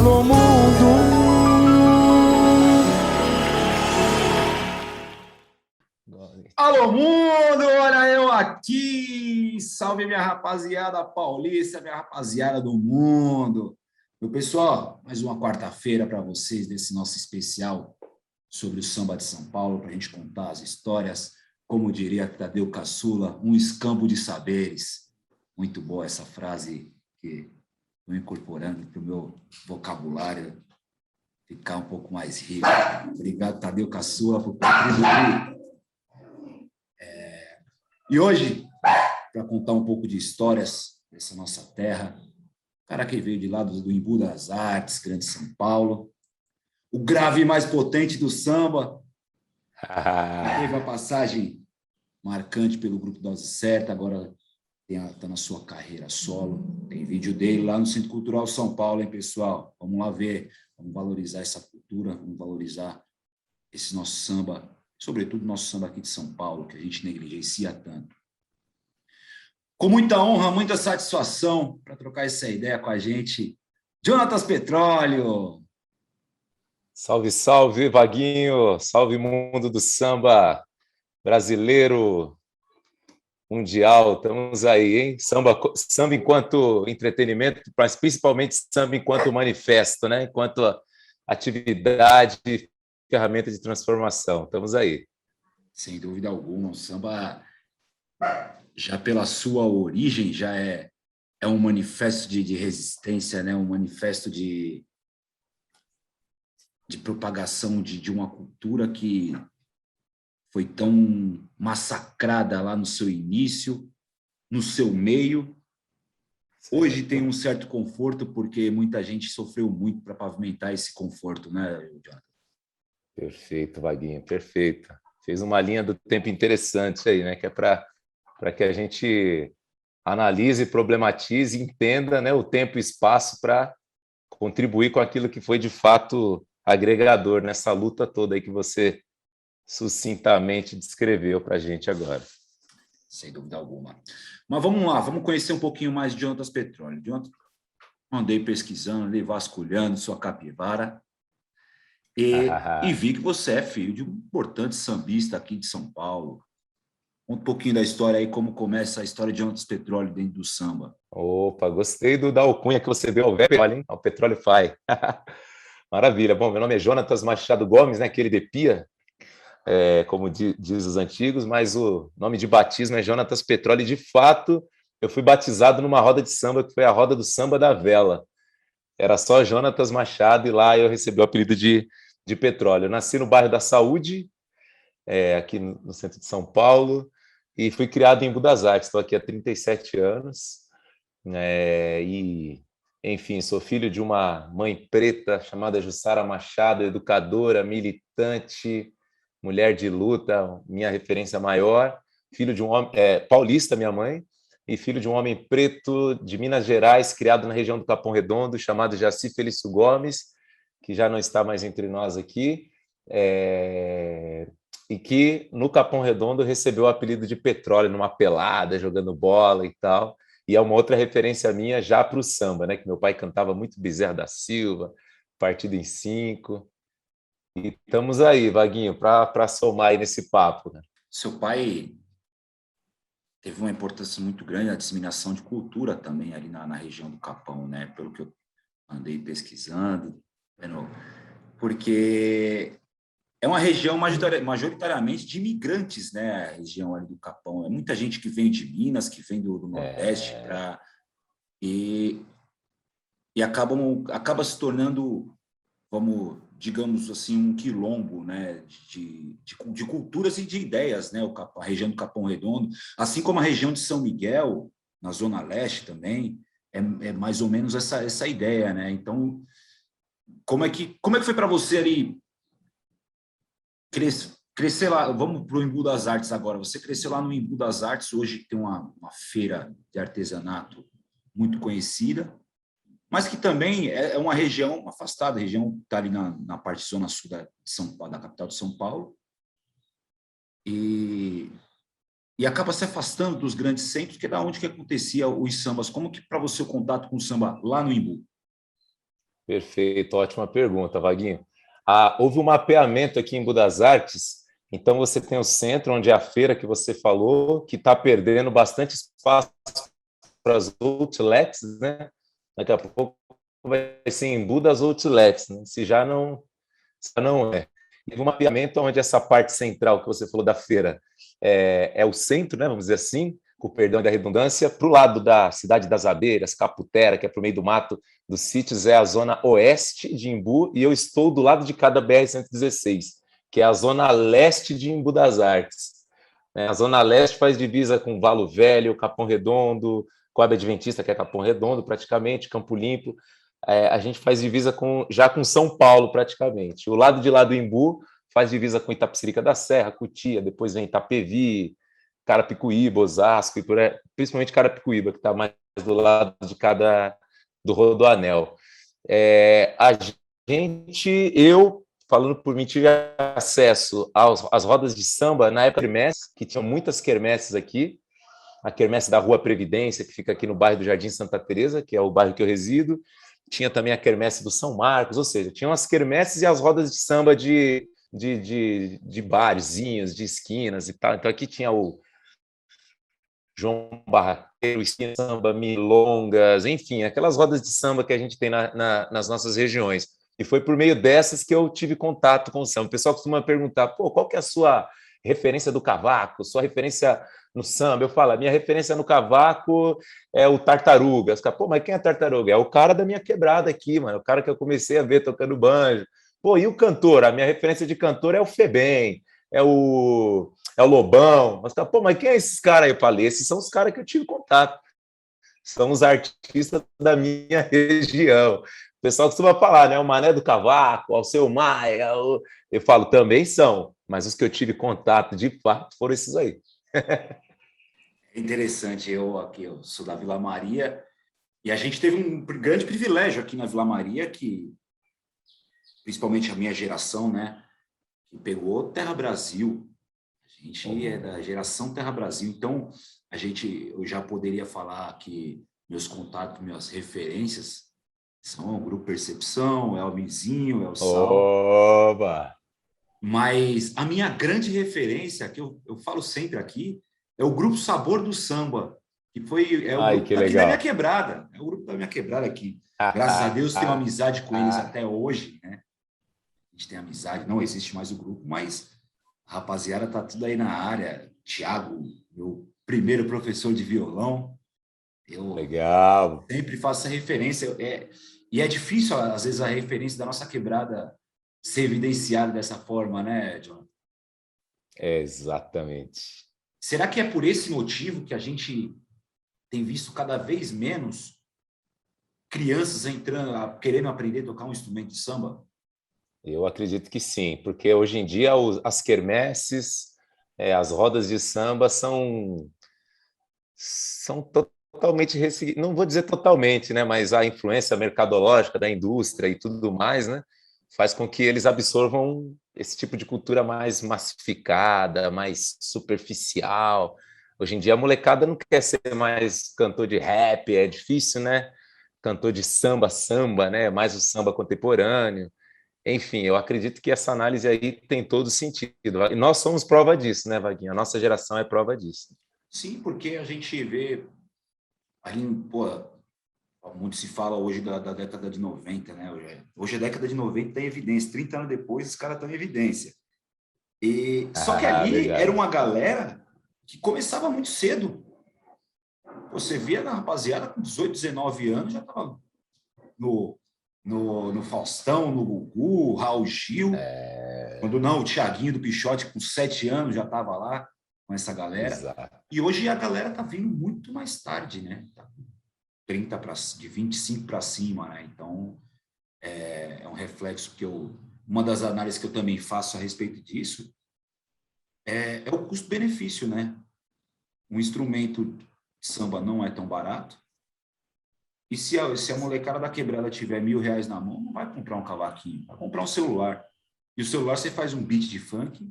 Alô, mundo. Alô, mundo! Olha eu aqui! Salve minha rapaziada paulista, minha rapaziada do mundo! Meu pessoal, mais uma quarta-feira para vocês desse nosso especial sobre o samba de São Paulo, para a gente contar as histórias, como diria Tadeu Caçula, um escambo de saberes. Muito boa essa frase que estou incorporando para o meu vocabulário ficar um pouco mais rico. Obrigado, Tadeu Caçula, por contribuir. E hoje, para contar um pouco de histórias dessa nossa terra, o cara que veio de lá do Embu das Artes, Grande São Paulo, o grave mais potente do samba, teve a passagem marcante pelo Grupo Dose Certa, agora está na sua carreira solo. Tem vídeo dele lá no Centro Cultural São Paulo, hein, pessoal? Vamos lá ver, vamos valorizar essa cultura, vamos valorizar esse nosso samba, sobretudo nosso samba aqui de São Paulo, que a gente negligencia tanto. Com muita honra, muita satisfação para trocar essa ideia com a gente, Jonatas Petróleo. Salve, salve, Vaguinho! Salve, mundo do samba brasileiro, mundial, estamos aí, hein? Samba enquanto entretenimento, mas principalmente samba enquanto manifesto, né? Enquanto atividade, ferramenta de transformação. Estamos aí. Sem dúvida alguma, o samba, já pela sua origem, já é um manifesto de resistência, né? Um manifesto de propagação de uma cultura que foi tão massacrada lá no seu início, no seu meio. Hoje tem um certo conforto, porque muita gente sofreu muito para pavimentar esse conforto, né, Jonathan? Perfeito, Vaguinho, perfeito. Fez uma linha do tempo interessante aí, né? Que é para que a gente analise, problematize, entenda, né, o tempo e espaço para contribuir com aquilo que foi de fato agregador nessa luta toda aí que você sucintamente descreveu para a gente agora. Sem dúvida alguma. Mas vamos lá, vamos conhecer um pouquinho mais de Jonatas Petróleo. Jonatas, andei pesquisando, andei vasculhando sua capivara e vi que você é filho de um importante sambista aqui de São Paulo. Conta um pouquinho da história aí, como começa a história de Jonatas Petróleo dentro do samba. Opa, gostei da alcunha que você deu ao Petróleo, hein? Ao Petróleo Fai. Maravilha. Bom, meu nome é Jonatas Machado Gomes, né? Aquele de Pia, como diz os antigos, mas o nome de batismo é Jonatas Petróleo. E, de fato, eu fui batizado numa roda de samba, que foi a roda do Samba da Vela. Era só Jonatas Machado e lá eu recebi o apelido de Petróleo. Eu nasci no bairro da Saúde, aqui no centro de São Paulo, e fui criado em Embu das Artes. Estou aqui há 37 anos. E, enfim, sou filho de uma mãe preta chamada Jussara Machado, educadora, militante, mulher de luta, minha referência maior, filho de um homem paulista, minha mãe, e filho de um homem preto de Minas Gerais, criado na região do Capão Redondo, chamado Jaci Felício Gomes, que já não está mais entre nós aqui, e que no Capão Redondo recebeu o apelido de Petróleo numa pelada, jogando bola e tal. E é uma outra referência minha já para o samba, né? Que meu pai cantava muito Bezerra da Silva, Partido em Cinco. E estamos aí, Vaguinho, para somar aí nesse papo. Né? Seu pai teve uma importância muito grande na disseminação de cultura também ali na região do Capão, né? Pelo que eu andei pesquisando, porque é uma região majoritariamente de imigrantes, né? A região ali do Capão. É muita gente que vem de Minas, que vem do Nordeste, e acaba se tornando, digamos assim, um quilombo, né? de culturas e de ideias, né? A região do Capão Redondo, assim como a região de São Miguel, na Zona Leste também, é mais ou menos essa ideia, né? Então, como é que foi para você ali crescer lá? Vamos para o Embu das Artes agora. Você cresceu lá no Embu das Artes, hoje tem uma feira de artesanato muito conhecida, mas que também é uma região afastada, a região está ali na parte zona sul da capital de São Paulo, e acaba se afastando dos grandes centros, que é da onde que acontecia os sambas. Como que para você o contato com o samba lá no Embu? Perfeito, ótima pergunta, Vaguinho. Houve um mapeamento aqui em Budas Artes, então você tem o centro, onde é a feira que você falou, que está perdendo bastante espaço para as outlets, né? Daqui a pouco vai ser em Budas Outlets, né? Se já não é. Teve um mapeamento onde essa parte central que você falou da feira é o centro, né? Vamos dizer assim, com o perdão da redundância, para o lado da Cidade das Abelhas, Caputera, que é para o meio do mato dos sítios, é a zona oeste de Embu, e eu estou do lado de cada BR-116, que é a zona leste de Embu das Artes. A zona leste faz divisa com Valo Velho, Capão Redondo, Coab Adventista, que é Capão Redondo, praticamente, Campo Limpo. A gente faz divisa já com São Paulo, praticamente. O lado de lá do Embu faz divisa com Itapecerica da Serra, Cutia, depois vem Itapevi, Carapicuíba, Osasco, principalmente Carapicuíba, que está mais do lado de do Rodoanel. Eu, falando por mim, tive acesso às rodas de samba na época da quermesse, que tinham muitas quermesses aqui, a quermesse da Rua Previdência, que fica aqui no bairro do Jardim Santa Teresa, que é o bairro que eu resido, tinha também a quermesse do São Marcos, ou seja, tinham as quermesses e as rodas de samba de barzinhos, de esquinas e tal. Então aqui tinha o João Barraqueiro, esquina de samba, milongas, enfim, aquelas rodas de samba que a gente tem nas nossas regiões. E foi por meio dessas que eu tive contato com o samba. O pessoal costuma perguntar, pô, qual que é a sua referência do cavaco, sua referência no samba? Eu falo, a minha referência no cavaco é o Tartarugas. Pô, mas quem é Tartaruga? É o cara da minha quebrada aqui, mano, o cara que eu comecei a ver tocando banjo. Pô, e o cantor? A minha referência de cantor é o Febem, é o Lobão. Mas quem é esses caras aí? Eu falei, esses são os caras que eu tive contato. São os artistas da minha região. O pessoal costuma falar, né? O Mané do Cavaco, o Alceu Maia. Eu falo, também são, mas os que eu tive contato de fato foram esses aí. É interessante, eu sou da Vila Maria, e a gente teve um grande privilégio aqui na Vila Maria, que principalmente a minha geração, né, que pegou Terra Brasil. A gente é da geração Terra Brasil, então eu já poderia falar que meus contatos, minhas referências são o Grupo Percepção, é o Mizinho, é o Sal, Oba! mas a minha grande referência, que eu falo sempre aqui, é o Grupo Sabor do Samba, é o Ai, grupo que daqui da minha legal. quebrada, é o grupo da minha quebrada aqui. Graças a Deus tenho amizade com eles até hoje, né? A gente tem amizade, não existe mais o grupo, mas a rapaziada tá tudo aí na área. Tiago, meu primeiro professor de violão, eu Legal. sempre faço essa referência. E é difícil, às vezes, a referência da nossa quebrada ser evidenciada dessa forma, né, John? Exatamente. Será que é por esse motivo que a gente tem visto cada vez menos crianças entrando, querendo aprender a tocar um instrumento de samba? Eu acredito que sim, porque hoje em dia as quermesses, as rodas de samba são totalmente, não vou dizer totalmente, né, mas a influência mercadológica da indústria e tudo mais, né, faz com que eles absorvam esse tipo de cultura mais massificada, mais superficial. Hoje em dia a molecada não quer ser mais cantor de rap, é difícil, né? Cantor de samba, samba, né? Mais o samba contemporâneo. Enfim, eu acredito que essa análise aí tem todo sentido. E nós somos prova disso, né, Vaguinho? A nossa geração é prova disso. Sim, porque a gente vê aí, pô, muito se fala hoje da década de 90, né? Hoje a década de 90 está em evidência. 30 anos depois, os caras estão em evidência. Só que Ah, ali era verdade. uma galera que começava muito cedo. Você via na rapaziada com 18, 19 anos, já estava no Faustão, no Gugu, Raul Gil. Quando não, o Thiaguinho do Pichote, com 7 anos, já estava lá com essa galera. Exato. E hoje a galera está vindo muito mais tarde, né? Tá 30 de 25 para cima, né? Então, é um reflexo que uma das análises que eu também faço a respeito disso é o custo-benefício, né? Um instrumento de samba não é tão barato. E se a molecada da quebrada tiver R$ 1.000 na mão, não vai comprar um cavaquinho, vai comprar um celular. E o celular você faz um beat de funk,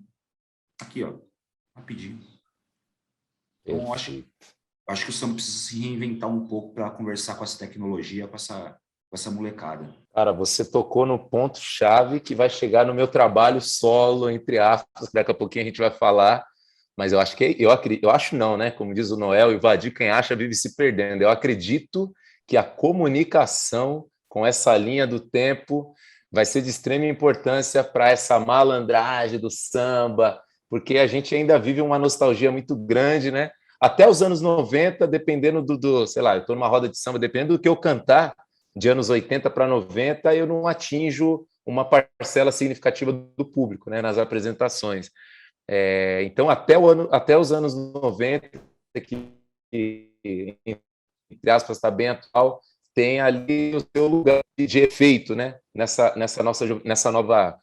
aqui, ó, rapidinho. Então, eu Perfeito. acho que o samba precisa se reinventar um pouco para conversar com essa tecnologia, com essa com essa molecada. Cara, você tocou no ponto-chave que vai chegar no meu trabalho solo, entre aspas, daqui a pouquinho a gente vai falar, mas eu acho que eu acho não, né? Como diz o Noel, invadir quem acha vive se perdendo. Eu acredito que a comunicação com essa linha do tempo vai ser de extrema importância para essa malandragem do samba, porque a gente ainda vive uma nostalgia muito grande, né? Até os anos 90, dependendo sei lá, eu estou numa roda de samba, dependendo do que eu cantar, de anos 80 para 90, eu não atinjo uma parcela significativa do público, né, nas apresentações. Então, até os anos 90, que entre aspas, está bem atual, tem ali o seu lugar de efeito, né, nessa nova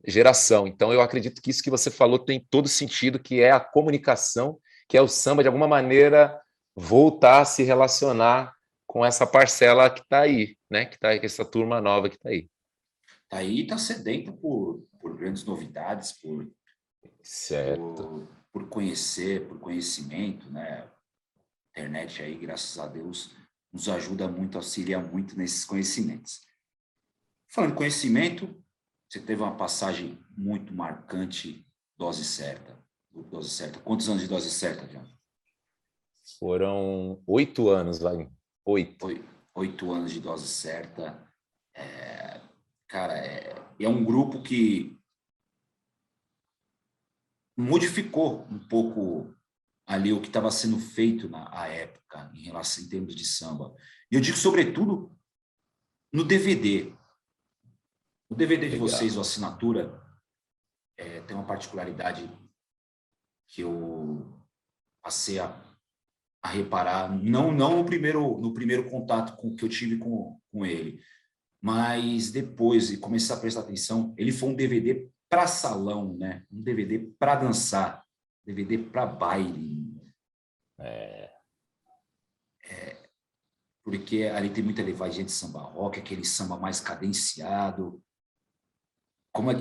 geração. Então, eu acredito que isso que você falou tem todo sentido, que é a comunicação, que é o samba, de alguma maneira, voltar a se relacionar com essa parcela que está aí, né? Que está essa turma nova que está aí. Está aí, está sedenta por grandes novidades, certo. Por conhecer, por conhecimento, né? A internet aí, graças a Deus, nos ajuda muito, auxilia muito nesses conhecimentos. Falando em conhecimento, você teve uma passagem muito marcante, Dose Certa. Dose Certa. Quantos anos de Dose Certa, John? Foram 8 anos, vai. 8. 8 anos de Dose Certa. Cara, é um grupo que modificou um pouco ali o que estava sendo feito na época, em termos de samba. E eu digo, sobretudo, no DVD. O DVD de vocês, a assinatura, tem uma particularidade que eu passei a reparar, não no primeiro contato que eu tive com ele, mas depois, e comecei a prestar atenção, ele foi um DVD para salão, né? Um DVD para dançar, DVD para baile. Porque ali tem muita levadinha de samba rock, aquele samba mais cadenciado. Como é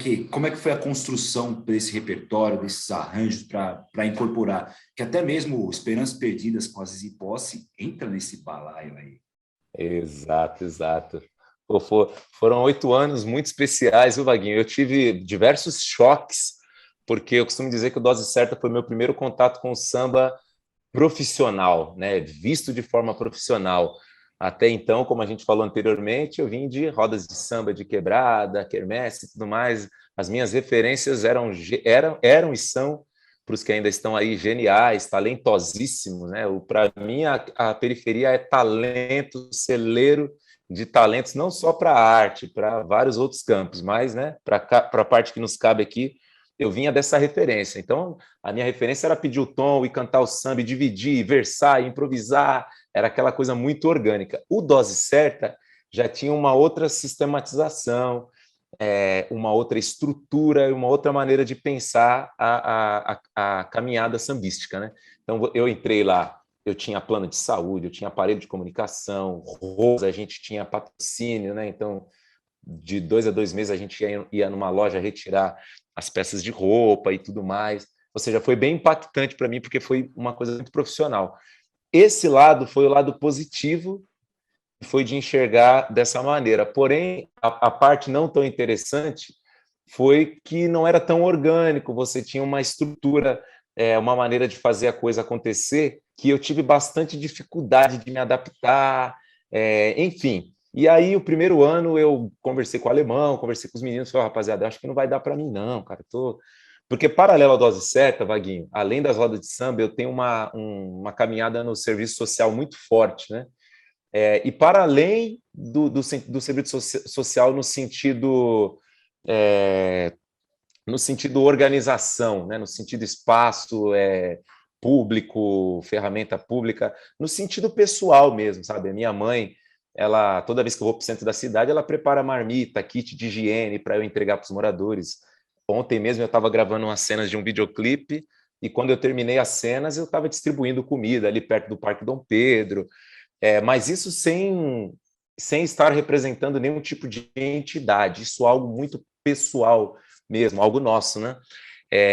que foi a construção desse repertório, desses arranjos para incorporar? Que até mesmo Esperanças Perdidas com a Zizi Posse entra nesse balaio aí. Exato. Foram 8 anos muito especiais, viu, Vaguinho? Eu tive diversos choques, porque eu costumo dizer que o Dose Certa foi meu primeiro contato com o samba profissional, né? Visto de forma profissional. Até então, como a gente falou anteriormente, eu vim de rodas de samba de quebrada, quermesse e tudo mais. As minhas referências eram e são, para os que ainda estão aí, geniais, talentosíssimos, né? Para mim, a periferia é talento, celeiro de talentos, não só para a arte, para vários outros campos, mas, né, para a parte que nos cabe aqui, eu vinha dessa referência. Então, a minha referência era pedir o tom e cantar o samba, e dividir, versar, improvisar, era aquela coisa muito orgânica. O Dose Certa já tinha uma outra sistematização, uma outra estrutura, uma outra maneira de pensar a caminhada sambística, né? Então, eu entrei lá, eu tinha plano de saúde, eu tinha aparelho de comunicação, roupas, a gente tinha patrocínio, né? Então, de 2 a 2 meses a gente ia numa loja retirar as peças de roupa e tudo mais. Ou seja, foi bem impactante para mim, porque foi uma coisa muito profissional. Esse lado foi o lado positivo, foi de enxergar dessa maneira. Porém, a parte não tão interessante foi que não era tão orgânico, você tinha uma estrutura, uma maneira de fazer a coisa acontecer, que eu tive bastante dificuldade de me adaptar, enfim. E aí, o primeiro ano, eu conversei com o alemão, conversei com os meninos, falei, rapaziada, acho que não vai dar para mim não, cara, Porque, paralelo à Dose Certa, Vaguinho, além das rodas de samba, eu tenho uma caminhada no serviço social muito forte, né? E para além do serviço social no sentido organização, né? No sentido espaço público, ferramenta pública, no sentido pessoal mesmo, sabe? A minha mãe, ela, toda vez que eu vou para o centro da cidade, ela prepara marmita, kit de higiene para eu entregar para os moradores. Ontem mesmo eu estava gravando umas cenas de um videoclipe e quando eu terminei as cenas eu estava distribuindo comida ali perto do Parque Dom Pedro, mas isso sem estar representando nenhum tipo de entidade, isso é algo muito pessoal mesmo, algo nosso, né?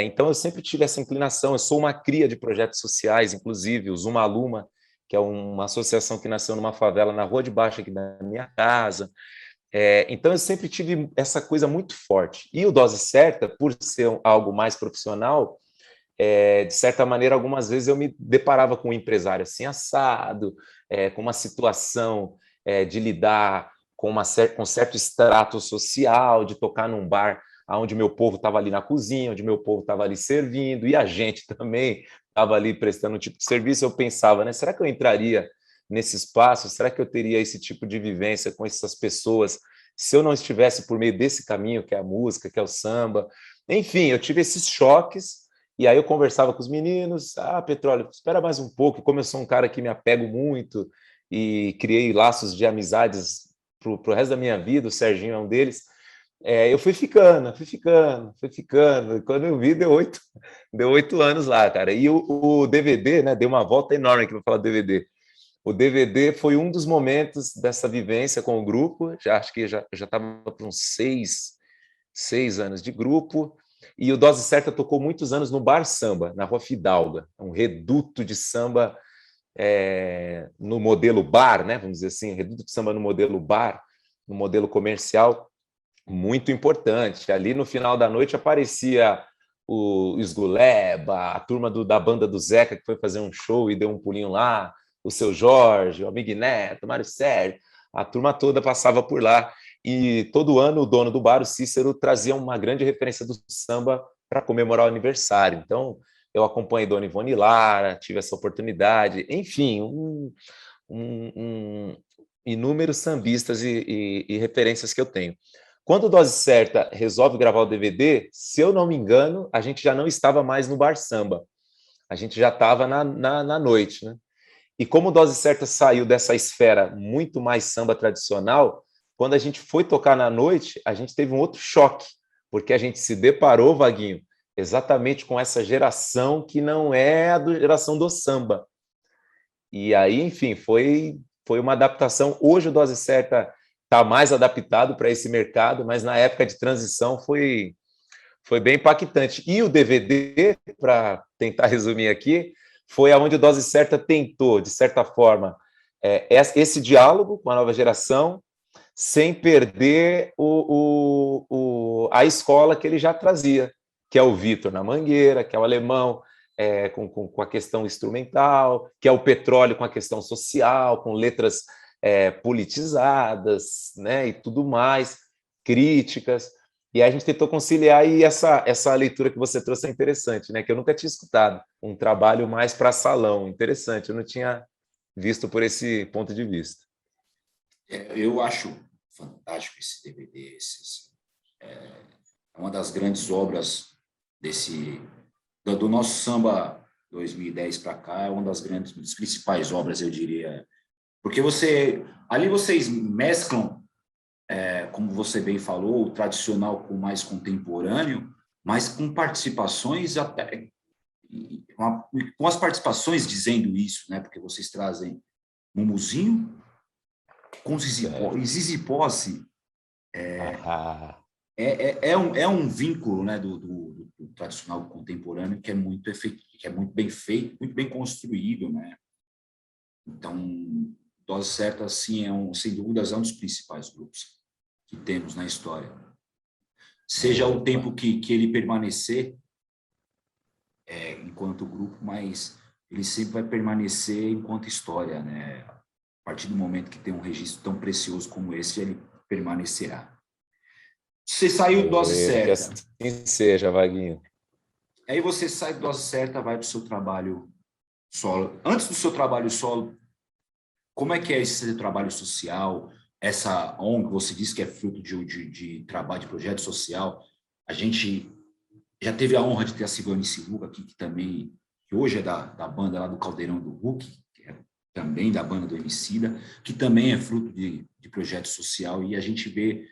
Então eu sempre tive essa inclinação, eu sou uma cria de projetos sociais, inclusive o Zuma Luma, que é uma associação que nasceu numa favela na rua de baixo aqui da minha casa. Então, eu sempre tive essa coisa muito forte. E o Dose Certa, por ser algo mais profissional, de certa maneira, algumas vezes eu me deparava com um empresário assim assado, com uma situação de lidar com certo extrato social, de tocar num bar onde meu povo estava ali na cozinha, onde meu povo estava ali servindo, e a gente também estava ali prestando um tipo de serviço. Eu pensava, né, será que eu entraria nesse espaço? Será que eu teria esse tipo de vivência com essas pessoas se eu não estivesse por meio desse caminho, que é a música, que é o samba? Enfim, eu tive esses choques. E aí eu conversava com os meninos, Petróleo, espera mais um pouco. E como eu sou um cara que me apego muito e criei laços de amizades para o resto da minha vida, o Serginho é um deles, eu fui ficando. E quando eu vi, deu 8 anos lá, cara. E o DVD, né, deu uma volta enorme aqui para falar do DVD. O DVD foi um dos momentos dessa vivência com o grupo. Acho que já estava por uns 6 anos de grupo. E o Dose Certa tocou muitos anos no Bar Samba, na Rua Fidalga, um reduto de samba no modelo bar, né? Vamos dizer assim, reduto de samba no modelo bar, no modelo comercial, muito importante. Ali no final da noite aparecia o Esguleba, a turma da banda do Zeca, que foi fazer um show e deu um pulinho lá, o Seu Jorge, o Amigo Neto, o Mário Sérgio, a turma toda passava por lá. E todo ano o dono do bar, o Cícero, trazia uma grande referência do samba para comemorar o aniversário. Então, eu acompanhei Dona Ivone Lara, tive essa oportunidade. Enfim, inúmeros sambistas e referências que eu tenho. Quando o Dose Certa resolve gravar o DVD, se eu não me engano, a gente já não estava mais no Bar Samba. A gente já estava na noite, né? E como o Dose Certa saiu dessa esfera muito mais samba tradicional, quando a gente foi tocar na noite, a gente teve um outro choque, porque a gente se deparou, Vaguinho, exatamente com essa geração que não é a geração do samba. E aí, enfim, foi uma adaptação. Hoje o Dose Certa está mais adaptado para esse mercado, mas na época de transição foi bem impactante. E o DVD, para tentar resumir aqui, foi aonde o Dose Certa tentou, de certa forma, esse diálogo com a nova geração, sem perder a escola que ele já trazia, que é o Vitor na Mangueira, que é o Alemão com a questão instrumental, que é o Petróleo com a questão social, com letras politizadas, né, e tudo mais, críticas. E aí a gente tentou conciliar, e essa leitura que você trouxe é interessante, né? Que eu nunca tinha escutado. Um trabalho mais para salão, interessante. Eu não tinha visto por esse ponto de vista. Eu acho fantástico esse DVD. É uma das grandes obras do nosso samba 2010 para cá, é uma das principais obras, eu diria. Porque ali vocês mesclam, como você bem falou, o tradicional com o mais contemporâneo, mas com participações até com as participações dizendo isso, né? Porque vocês trazem Mumuzinho com Zizi Posse. É um vínculo, né, do tradicional contemporâneo que é muito efetivo, que é muito bem feito, muito bem construído, né? Então, Dose Certa, assim, sem dúvidas, é um dos principais grupos que temos na história. Seja o tempo que ele permanecer enquanto grupo, mas ele sempre vai permanecer enquanto história, né? A partir do momento que tem um registro tão precioso como esse, ele permanecerá. Você saiu do Dose Certa. Que assim seja, Vaguinho. Aí você sai do Dose Certa, vai para o seu trabalho solo. Antes do seu trabalho solo, como é que é esse trabalho social? Essa ONG, você disse que é fruto de trabalho, de projeto social. A gente já teve a honra de ter a Silvane Sivuca aqui, que hoje é da banda lá do Caldeirão do Hulk, que é também da banda do Emicida, que também é fruto de projeto social, e a gente vê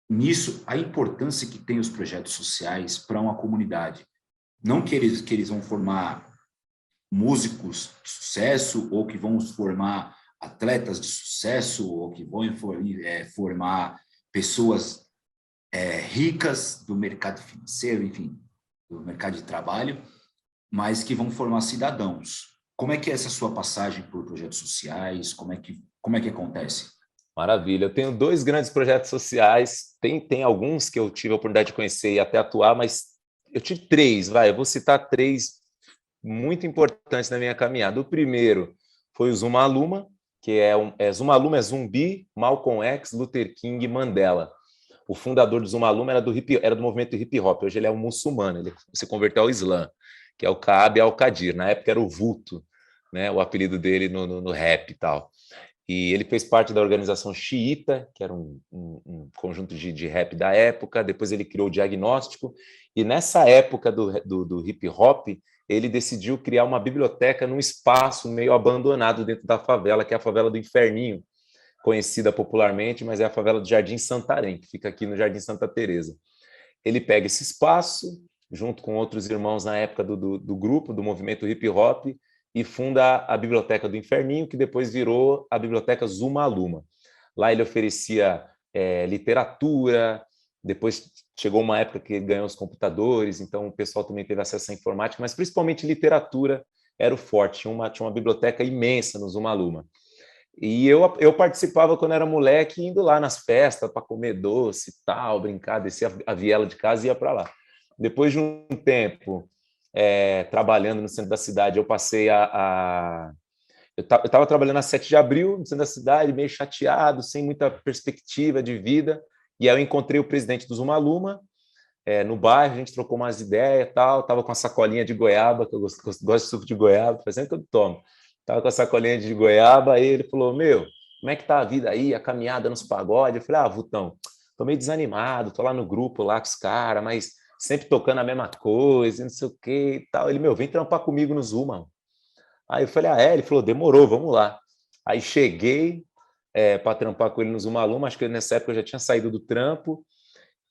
nisso a importância que tem os projetos sociais para uma comunidade. Não que eles vão formar músicos de sucesso, ou que vão formar atletas de sucesso, ou que vão formar pessoas ricas do mercado financeiro, enfim, do mercado de trabalho, mas que vão formar cidadãos. Como é que é essa sua passagem por projetos sociais? Como é que acontece? Maravilha. Eu tenho 2 grandes projetos sociais. Tem alguns que eu tive a oportunidade de conhecer e até atuar, mas eu tive 3, vai. Eu vou citar 3 muito importantes na minha caminhada. O primeiro foi o Zuma Aluma, que Zuma Aluma é Zumbi, Malcolm X, Luther King e Mandela. O fundador do Zuma Aluma era do movimento hip hop. Hoje ele é um muçulmano, ele se converteu ao Islã, que é o Kaabe Al-Qadir. Na época era o Vulto, né? O apelido dele no rap e tal. E ele fez parte da organização Xiita, que era um conjunto de rap da época. Depois ele criou o Diagnóstico. E nessa época do hip hop, ele decidiu criar uma biblioteca num espaço meio abandonado dentro da favela, que é a favela do Inferninho, conhecida popularmente, mas é a favela do Jardim Santarém, que fica aqui no Jardim Santa Teresa. Ele pega esse espaço, junto com outros irmãos na época do grupo, do movimento hip hop, e funda a Biblioteca do Inferninho, que depois virou a Biblioteca Zuma Aluma. Lá ele oferecia literatura, depois chegou uma época que ele ganhou os computadores, então o pessoal também teve acesso à informática, mas principalmente literatura era o forte. Tinha uma biblioteca imensa no Zuma Aluma. E eu participava quando era moleque, indo lá nas festas para comer doce e tal, brincar, descia a viela de casa e ia para lá. Depois de um tempo trabalhando no centro da cidade, eu passei eu estava trabalhando na 7 de abril, no centro da cidade, meio chateado, sem muita perspectiva de vida, e aí eu encontrei o presidente do Zuma Aluma, no bairro, a gente trocou umas ideias e tal, estava com a sacolinha de goiaba, que eu gosto de suco de goiaba, fazendo que eu tomo. Estava com a sacolinha de goiaba, aí ele falou, como é que tá a vida aí, a caminhada nos pagodes? Eu falei, Vutão, tô meio desanimado, tô lá no grupo, lá com os caras, mas sempre tocando a mesma coisa, não sei o que e tal. Ele, vem trampar comigo no Zuma. Aí eu falei, Ele falou, demorou, vamos lá. Aí cheguei para trampar com ele no Zuma Aluma, acho que nessa época eu já tinha saído do trampo,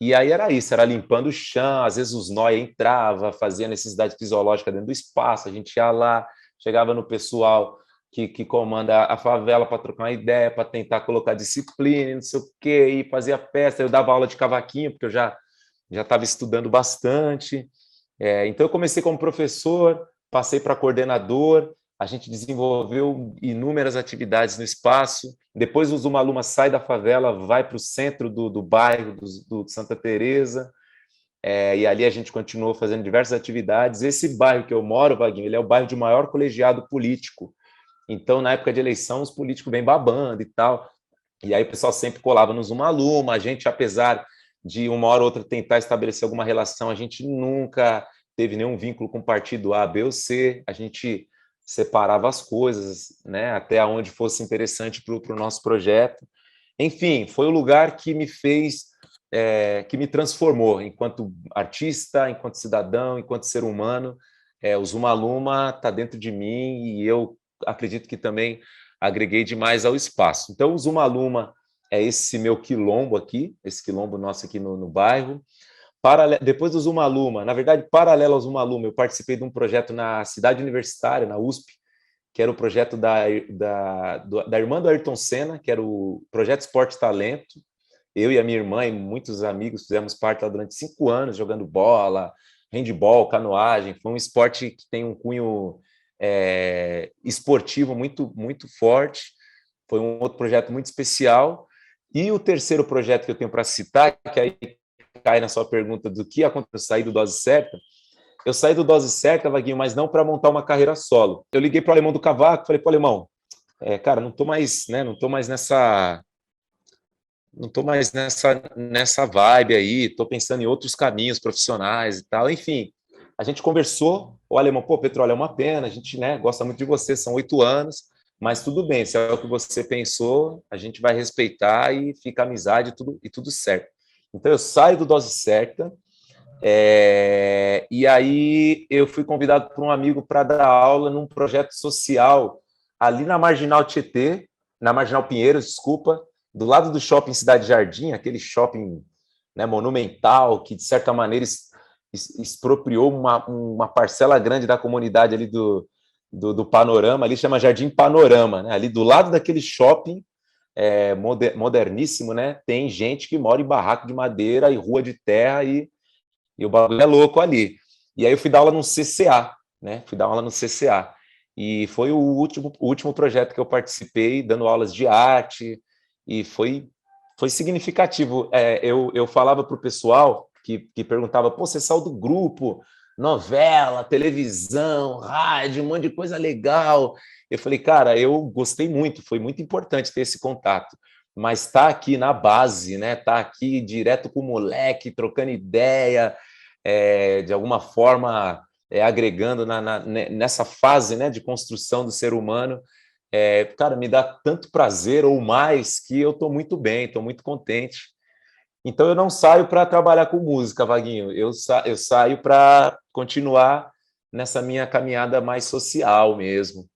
e aí era isso, era limpando o chão, às vezes os nóia entrava, fazia necessidade fisiológica dentro do espaço, a gente ia lá, chegava no pessoal que comanda a favela para trocar uma ideia, para tentar colocar disciplina, não sei o quê, e fazia festa, eu dava aula de cavaquinho, porque eu já estava estudando bastante. Então eu comecei como professor, passei para coordenador, a gente desenvolveu inúmeras atividades no espaço. Depois o Zuma Aluma sai da favela, vai para o centro do bairro do Santa Teresa, e ali a gente continuou fazendo diversas atividades. Esse bairro que eu moro, Vaguinho, ele é o bairro de maior colegiado político. Então, na época de eleição, os políticos vêm babando e tal. E aí o pessoal sempre colava no Zuma Aluma. A gente, apesar de uma hora ou outra tentar estabelecer alguma relação, a gente nunca teve nenhum vínculo com partido A, B ou C. A gente separava as coisas, né, até onde fosse interessante para o nosso projeto. Enfim, foi o lugar que me fez, que me transformou enquanto artista, enquanto cidadão, enquanto ser humano. O Zuma Aluma está dentro de mim e eu acredito que também agreguei demais ao espaço. Então, o Zuma Aluma é esse meu quilombo aqui, esse quilombo nosso aqui no bairro. Depois do Zuma Aluma, na verdade, paralelo ao Zuma Aluma, eu participei de um projeto na cidade universitária, na USP, que era o projeto da irmã do Ayrton Senna, que era o Projeto Esporte Talento. Eu e a minha irmã e muitos amigos fizemos parte lá durante 5 anos, jogando bola, handebol, canoagem. Foi um esporte que tem um cunho esportivo muito, muito forte. Foi um outro projeto muito especial. E o terceiro projeto que eu tenho para citar, que aí cai na sua pergunta do que aconteceu, sair do Dose Certa. Eu saí do Dose Certa, Vaguinho, mas não para montar uma carreira solo. Eu liguei para o Alemão do Cavaco, falei, Alemão, cara, não tô mais nessa vibe aí, tô pensando em outros caminhos profissionais e tal. Enfim, a gente conversou, o Alemão, Petróleo, é uma pena, a gente, gosta muito de você, são 8 anos, mas tudo bem, se é o que você pensou, a gente vai respeitar e fica amizade e tudo certo. Então eu saio do Dose Certa, e aí eu fui convidado por um amigo para dar aula num projeto social ali na Marginal Tietê, na Marginal Pinheiros, desculpa, do lado do shopping Cidade Jardim, aquele shopping, monumental, que de certa maneira expropriou uma parcela grande da comunidade ali do Panorama, ali chama Jardim Panorama, né? Ali do lado daquele shopping moderníssimo, né? Tem gente que mora em barraco de madeira e rua de terra e o bagulho é louco ali. E aí eu fui dar aula no CCA, né? Fui dar aula no CCA. e foi o último projeto que eu participei, dando aulas de arte, e foi significativo. Eu falava para o pessoal que perguntava, pô, você saiu do grupo, novela, televisão, rádio, um monte de coisa legal. Eu falei, cara, eu gostei muito, foi muito importante ter esse contato, mas tá aqui na base, né? Tá aqui direto com o moleque, trocando ideia, de alguma forma agregando nessa fase, né, de construção do ser humano. Cara, me dá tanto prazer ou mais que eu estou muito bem, estou muito contente. Então eu não saio para trabalhar com música, Vaguinho. Eu saio para continuar nessa minha caminhada mais social mesmo.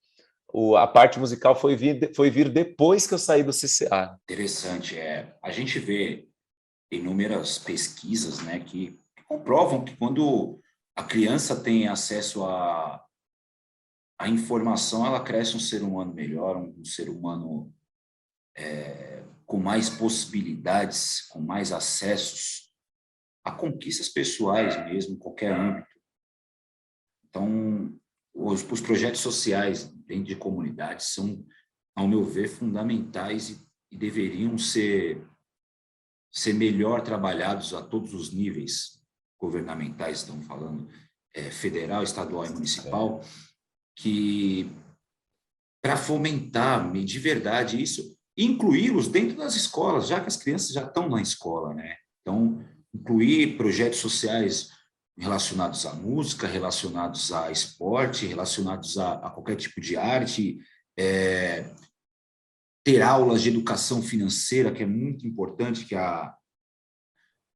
A parte musical foi vir depois que eu saí do CCA. Interessante. A gente vê inúmeras pesquisas, né, que comprovam que quando a criança tem acesso à informação, ela cresce um ser humano melhor, um ser humano com mais possibilidades, com mais acessos a conquistas pessoais mesmo, em qualquer âmbito. Então, os projetos sociais dentro de comunidades são, ao meu ver, fundamentais e deveriam ser melhor trabalhados a todos os níveis governamentais, estamos falando, federal, estadual e municipal, que para fomentar de verdade isso, incluí-los dentro das escolas, já que as crianças já estão na escola, né? Então, incluir projetos sociais relacionados à música, relacionados a esporte, relacionados a qualquer tipo de arte, ter aulas de educação financeira, que é muito importante, que a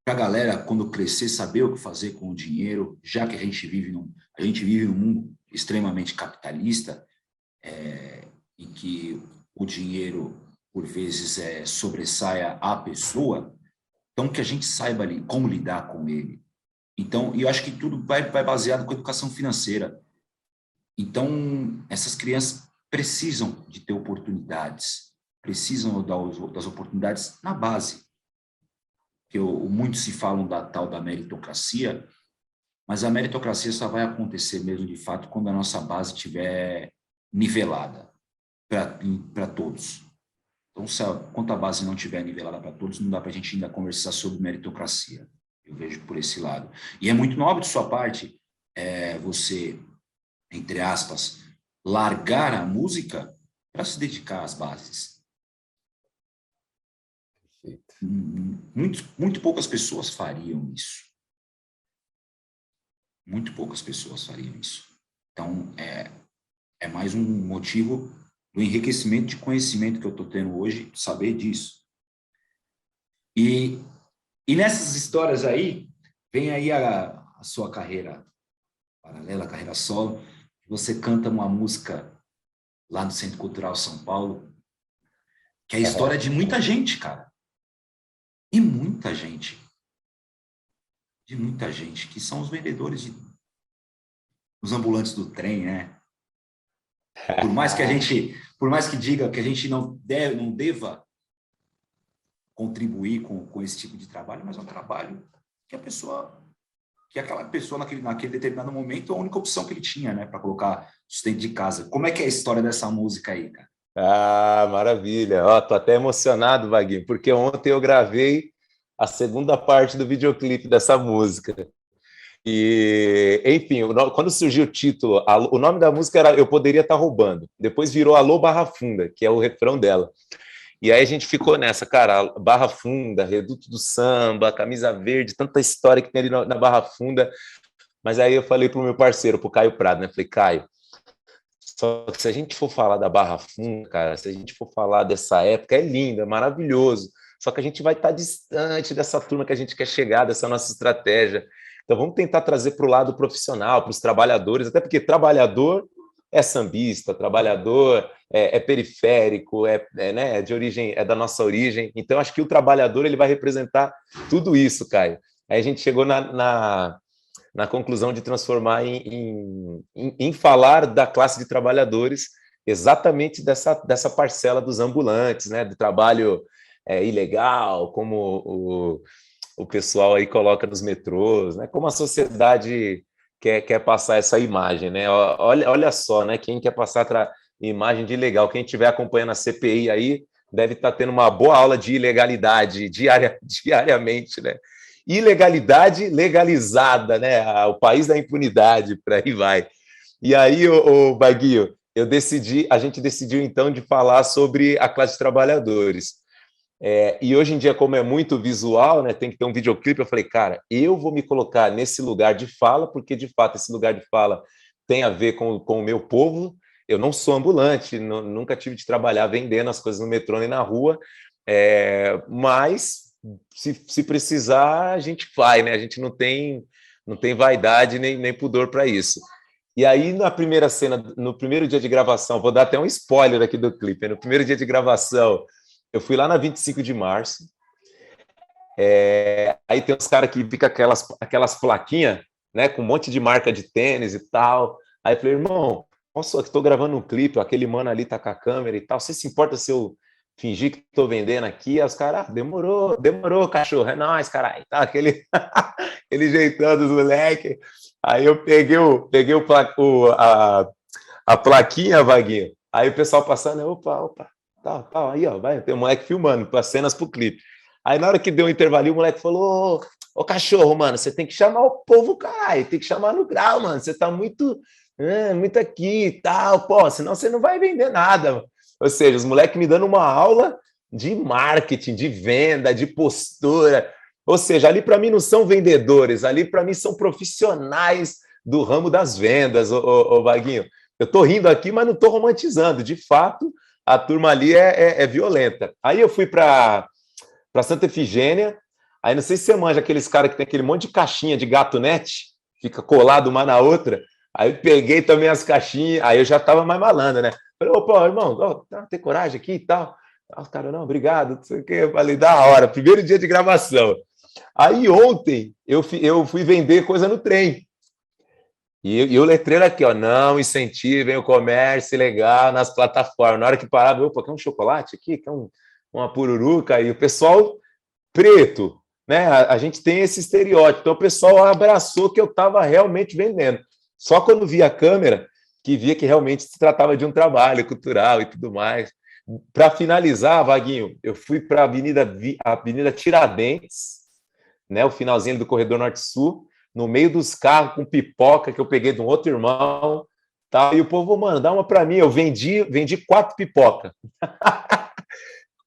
galera, quando crescer, saber o que fazer com o dinheiro, já que a gente vive num mundo extremamente capitalista, em que o dinheiro, por vezes, sobressaia a pessoa, então que a gente saiba ali como lidar com ele. Então, e eu acho que tudo vai baseado com a educação financeira. Então, essas crianças precisam de ter oportunidades, precisam das oportunidades na base. Que muito se falam da tal da meritocracia, mas a meritocracia só vai acontecer mesmo, de fato, quando a nossa base estiver nivelada para todos. Então, quando a base não estiver nivelada para todos, não dá para a gente ainda conversar sobre meritocracia. Eu vejo por esse lado. E é muito nobre de sua parte você, entre aspas, largar a música para se dedicar às bases. Muito poucas pessoas fariam isso. Muito poucas pessoas fariam isso. Então, é mais um motivo do enriquecimento de conhecimento que eu estou tendo hoje, saber disso. E nessas histórias aí, vem aí a sua carreira paralela, a carreira solo. Você canta uma música lá no Centro Cultural São Paulo, que é a história de muita gente, cara. E muita gente. De muita gente, que são os vendedores os ambulantes do trem, né? Por mais que diga que a gente não deva contribuir com esse tipo de trabalho, mas é um trabalho que aquela pessoa naquele determinado momento, a única opção que ele tinha, né, para colocar sustento de casa. Como é que é a história dessa música aí, cara? Ah, maravilha. Ó, tô até emocionado, Vaguinho, porque ontem eu gravei a segunda parte do videoclipe dessa música. E, enfim, quando surgiu o título, o nome da música era Eu Poderia Estar Roubando. Depois virou Alô Barra Funda, que é o refrão dela. E aí a gente ficou nessa, cara, Barra Funda, Reduto do Samba, Camisa Verde, tanta história que tem ali na Barra Funda. Mas aí eu falei pro meu parceiro, pro Caio Prado, né? Falei, Caio, só que se a gente for falar da Barra Funda, cara, se a gente for falar dessa época, é lindo, é maravilhoso. Só que a gente vai estar distante dessa turma que a gente quer chegar, dessa nossa estratégia. Então vamos tentar trazer para o lado profissional, para os trabalhadores, até porque trabalhador é sambista, trabalhador é periférico, né, de origem, é da nossa origem. Então acho que o trabalhador ele vai representar tudo isso, Caio. Aí a gente chegou na conclusão de transformar em falar da classe de trabalhadores, exatamente dessa parcela dos ambulantes, né, do trabalho ilegal, como o pessoal aí coloca nos metrôs, né, como a sociedade quer passar essa imagem, né? Olha só, né? Quem quer passar imagem de legal, quem estiver acompanhando a CPI aí, deve estar tendo uma boa aula de ilegalidade diariamente, né? Ilegalidade legalizada, né? O país da impunidade, por aí vai. E aí, o Baguio, a gente decidiu então de falar sobre a classe de trabalhadores. E hoje em dia, como é muito visual, né, tem que ter um videoclipe, eu falei, cara, eu vou me colocar nesse lugar de fala, porque de fato esse lugar de fala tem a ver com o meu povo. Eu não sou ambulante, nunca tive de trabalhar vendendo as coisas no metrô nem na rua, mas se precisar, a gente vai, né? A gente não tem vaidade nem pudor para isso. E aí, na primeira cena, no primeiro dia de gravação, vou dar até um spoiler aqui do clipe, no primeiro dia de gravação, eu fui lá na 25 de março, aí tem uns caras que ficam aquelas plaquinhas, né, com um monte de marca de tênis e tal. Aí eu falei, irmão, nossa, estou gravando um clipe, aquele mano ali tá com a câmera e tal, você se importa se eu fingir que estou vendendo aqui? Aí os caras, demorou, cachorro, é nóis, caralho. Tá, aquele jeitão dos moleques. Aí eu peguei a plaquinha, Vaguinho. Aí o pessoal passando, opa, tá, aí, ó, vai, tem um moleque filmando para cenas pro clipe. Aí na hora que deu um intervalinho, o moleque falou, ô cachorro, mano, você tem que chamar o povo, caralho, tem que chamar no grau, mano, você tá muito aqui e tal, pô, senão você não vai vender nada. Ou seja, os moleques me dando uma aula de marketing, de venda, de postura. Ou seja, ali para mim não são vendedores, ali para mim são profissionais do ramo das vendas, ô Vaguinho. Eu tô rindo aqui, mas não tô romantizando. De fato, a turma ali é violenta. Aí eu fui para Santa Efigênia, aí não sei se você manja aqueles caras que tem aquele monte de caixinha de gatunete, fica colado uma na outra. Aí eu peguei também as caixinhas, aí eu já estava mais malandro, né? Falei, opa, irmão, tem coragem aqui e tal. Os caras, não, obrigado, não sei o que. Eu falei, da hora, primeiro dia de gravação. Aí ontem eu fui vender coisa no trem. E o letreiro aqui, ó, não incentivem o comércio ilegal nas plataformas. Na hora que parava, opa, quer um chocolate aqui? Quer uma pururuca? E o pessoal preto, né? A gente tem esse estereótipo. Então o pessoal abraçou que eu estava realmente vendendo. Só quando via a câmera que via que realmente se tratava de um trabalho cultural e tudo mais. Para finalizar, Vaguinho, eu fui para a Avenida Tiradentes, né? O finalzinho do Corredor Norte-Sul, no meio dos carros com pipoca que eu peguei de um outro irmão, tá? E o povo, mano, dá uma para mim. Eu vendi 4 pipoca.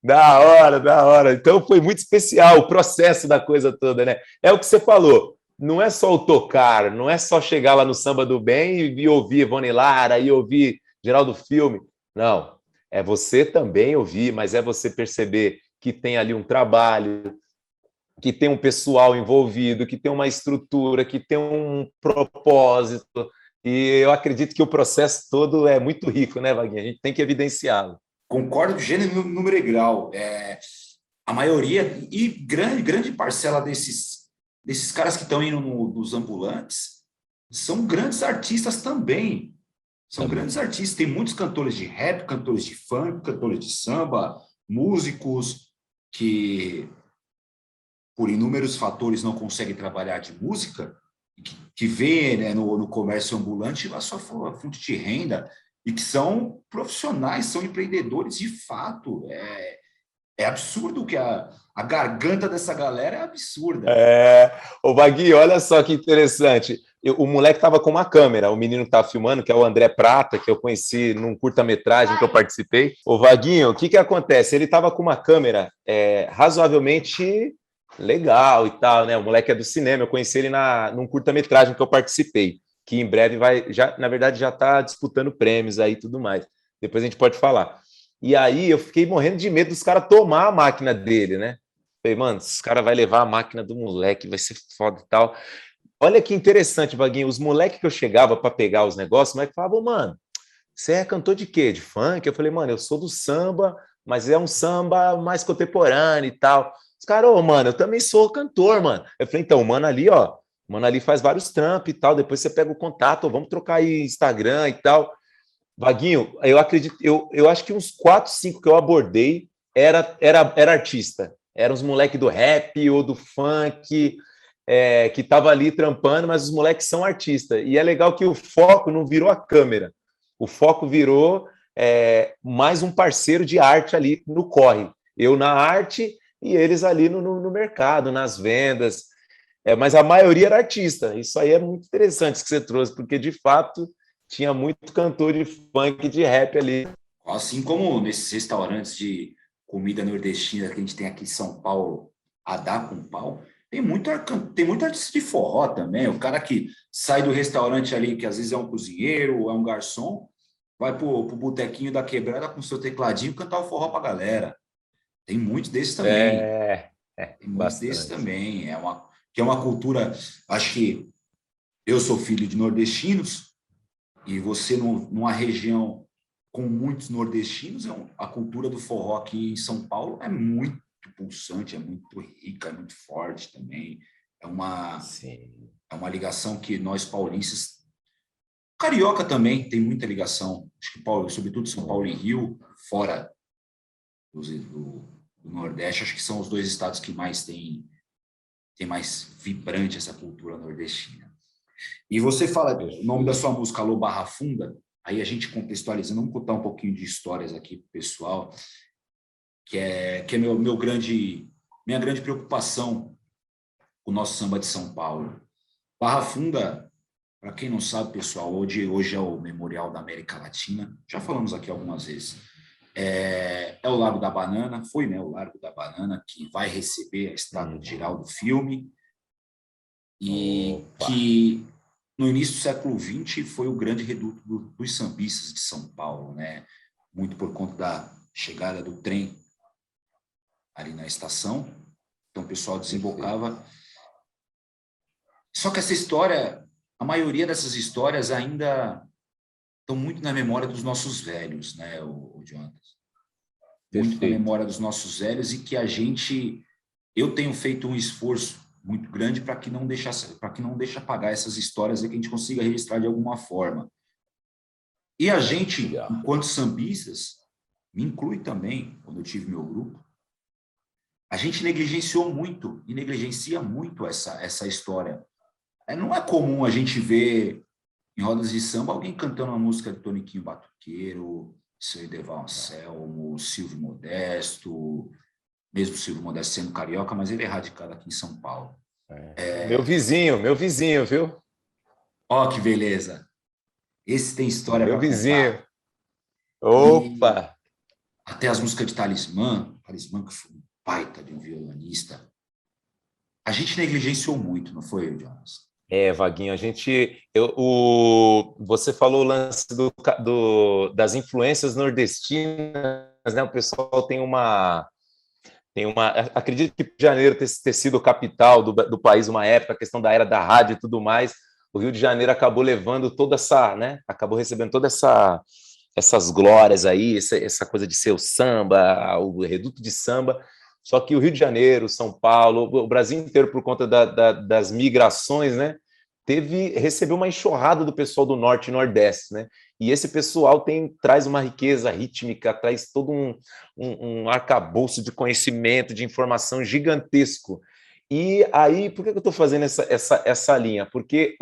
Da hora. Então foi muito especial o processo da coisa toda, né? É o que você falou. Não é só o tocar, não é só chegar lá no Samba do Bem e ouvir Ivone Lara e ouvir Geraldo Filme. Não. É você também ouvir, mas é você perceber que tem ali um trabalho, que tem um pessoal envolvido, que tem uma estrutura, que tem um propósito. E eu acredito que o processo todo é muito rico, né, Vaguinha? A gente tem que evidenciá-lo. Concordo de gênero, número e grau. A maioria e grande parcela desses caras que estão indo nos ambulantes são grandes artistas também. São grandes artistas. Tem muitos cantores de rap, cantores de funk, cantores de samba, músicos que, por inúmeros fatores, não conseguem trabalhar de música, que vê, né, no comércio ambulante a sua fonte de renda, e que são profissionais, são empreendedores de fato. É absurdo que a garganta dessa galera é absurda. Ô Vaguinho, olha só que interessante. O moleque estava com uma câmera, o menino que estava filmando, que é o André Prata, que eu conheci num curta-metragem que eu participei. Ô Vaguinho, o que acontece? Ele estava com uma câmera razoavelmente legal e tal, né? O moleque é do cinema, eu conheci ele num curta-metragem que eu participei, que em breve na verdade já está disputando prêmios aí e tudo mais. Depois a gente pode falar. E aí eu fiquei morrendo de medo dos caras tomar a máquina dele, né? Falei, mano, os caras vão levar a máquina do moleque, vai ser foda e tal. Olha que interessante, Vaguinho, os moleques que eu chegava para pegar os negócios, o moleque falava, mano, você é cantor de quê? De funk? Eu falei, mano, eu sou do samba, mas é um samba mais contemporâneo e tal. Os caras, mano, eu também sou cantor, mano. Eu falei, então, mano ali, ó, mano ali faz vários trampos e tal, depois você pega o contato, vamos trocar aí Instagram e tal. Vaguinho, eu acredito, eu acho que uns 4, 5 que eu abordei era artista. Eram os moleques do rap ou do funk. que estava ali trampando, mas os moleques são artistas. E é legal que o foco não virou a câmera, o foco virou mais um parceiro de arte ali no corre. Eu na arte e eles ali no mercado, nas vendas. Mas a maioria era artista. Isso aí é muito interessante que você trouxe, porque de fato tinha muito cantor de funk, de rap ali. Assim como nesses restaurantes de comida nordestina que a gente tem aqui em São Paulo, a dar com pau, tem muito artista de forró também. O cara que sai do restaurante ali, que às vezes é um cozinheiro ou é um garçom, vai pro botequinho da quebrada com seu tecladinho cantar o forró pra galera. Tem muitos desses também. Tem muitos desses Bastante. também. Que é uma cultura. Acho que eu sou filho de nordestinos e você numa região com muitos nordestinos, a cultura do forró aqui em São Paulo é muito pulsante, é muito rica, é muito forte também. É uma, Sim. é uma ligação que nós paulistas. Carioca também tem muita ligação. Acho que Paulo, sobretudo São Paulo e Rio, fora do Nordeste, acho que são os dois estados que mais tem mais vibrante essa cultura nordestina. E você fala o nome da sua música, Alô Barra Funda, aí a gente contextualizando, vamos contar um pouquinho de histórias aqui para o pessoal, que é minha grande preocupação com o nosso samba de São Paulo. Barra Funda, para quem não sabe, pessoal, hoje é o Memorial da América Latina, já falamos aqui algumas vezes. É o Largo da Banana, foi, né, o Largo da Banana, que vai receber a estátua geral do filme, e que no início do século XX foi o grande reduto dos sambistas de São Paulo, né? Muito por conta da chegada do trem ali na estação, então o pessoal desembocava. Só que essa história, a maioria dessas histórias ainda estão muito na memória dos nossos velhos, né, o Jonas? Muito na memória dos nossos velhos e que eu tenho feito um esforço muito grande para que não deixe apagar essas histórias e que a gente consiga registrar de alguma forma. E a gente, enquanto sambistas, me inclui também, quando eu tive meu grupo, a gente negligenciou muito e negligencia muito essa história. Não é comum a gente ver em rodas de samba alguém cantando uma música de Toniquinho Batuqueiro, seu Edeval Anselmo, Silvio Modesto, mesmo o Silvio Modesto sendo carioca, mas ele é radicado aqui em São Paulo. Meu vizinho, viu? Ó, que beleza! Esse tem história Meu para vizinho. contar. Opa! E até as músicas de Talismã que foi um baita de um violonista. A gente negligenciou muito, não foi, Jonas? Vaguinho, você falou o lance das influências nordestinas, né? O pessoal acredito que Rio de Janeiro ter sido capital do país uma época, a questão da era da rádio e tudo mais, o Rio de Janeiro acabou levando toda essa, né? Acabou recebendo toda essas glórias aí, essa coisa de ser o samba, o reduto de samba. Só que o Rio de Janeiro, São Paulo, o Brasil inteiro, por conta das migrações, né, recebeu uma enxurrada do pessoal do Norte e Nordeste, né? E esse pessoal traz uma riqueza rítmica, traz todo um arcabouço de conhecimento, de informação gigantesco. E aí, por que eu estou fazendo essa linha? Porque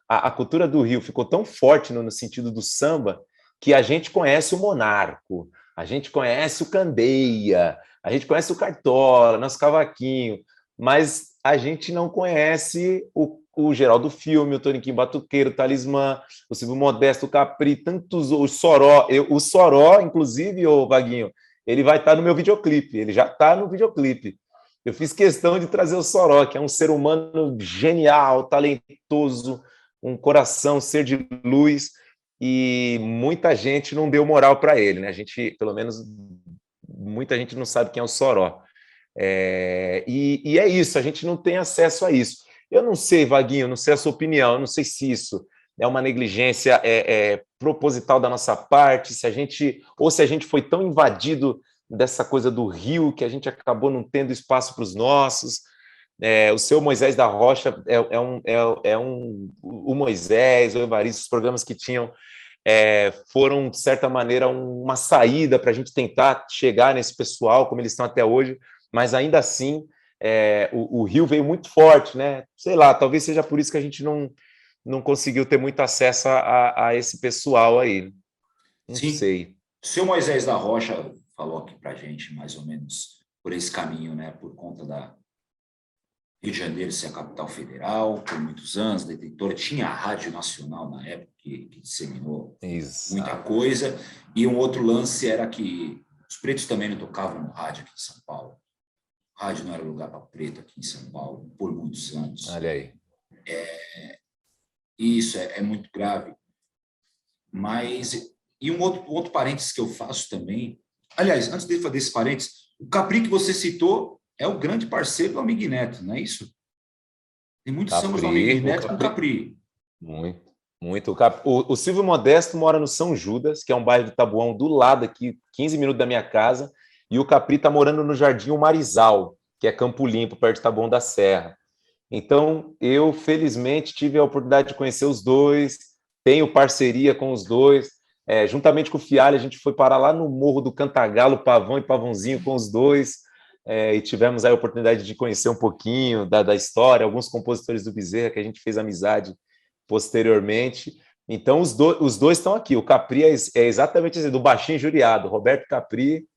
a cultura do Rio ficou tão forte no sentido do samba que a gente conhece o Monarco, a gente conhece o Candeia, a gente conhece o Cartola, nosso cavaquinho, mas a gente não conhece o Geraldo Filme, o Toniquinho Batuqueiro, o Talismã, o Silvio Modesto, o Capri, tantos, o Soró. O Soró, inclusive, o Vaguinho, ele vai estar no meu videoclipe, ele já está no videoclipe. Eu fiz questão de trazer o Soró, que é um ser humano genial, talentoso, um coração, um ser de luz, e muita gente não deu moral para ele, né? A gente, pelo menos, muita gente não sabe quem é o Soró. E é isso, a gente não tem acesso a isso. Eu não sei, Vaguinho, não sei a sua opinião, eu não sei se isso é uma negligência proposital da nossa parte, se a gente foi tão invadido dessa coisa do Rio que a gente acabou não tendo espaço para os nossos. O seu Moisés da Rocha o Moisés, o Evaristo, os programas que tinham foram, de certa maneira, uma saída para a gente tentar chegar nesse pessoal, como eles estão até hoje, mas ainda assim o Rio veio muito forte, né? Sei lá, talvez seja por isso que a gente não conseguiu ter muito acesso a esse pessoal aí. Não Sim, sei. o seu Moisés da Rocha falou aqui para a gente, mais ou menos, por esse caminho, né? Por conta da Rio de Janeiro ser a capital federal, por muitos anos, detentora, tinha a Rádio Nacional na época, que disseminou muita Exato. coisa, e um outro lance era que os pretos também não tocavam no rádio aqui em São Paulo. O rádio não era lugar para preto aqui em São Paulo, por muitos anos. Olha aí. E isso é muito grave. Mas, e um outro parênteses que eu faço também, aliás, antes de fazer esse parênteses, o Capri que você citou é o grande parceiro do Amig Neto, não é isso? Tem muitos sambas do Amig Neto com Capri. Muito, muito. O Silvio Modesto mora no São Judas, que é um bairro de Tabuão do lado aqui, 15 minutos da minha casa, e o Capri está morando no Jardim Marizal, que é Campo Limpo, perto de Taboão da Serra. Então, eu, felizmente, tive a oportunidade de conhecer os dois, tenho parceria com os dois. Juntamente com o Fialho, a gente foi parar lá no Morro do Cantagalo, Pavão e Pavãozinho com os dois, e tivemos a oportunidade de conhecer um pouquinho da história, alguns compositores do Bezerra, que a gente fez amizade posteriormente. Então, os dois estão aqui. O Capri é exatamente assim, do Baixinho Juriado, Roberto Capri,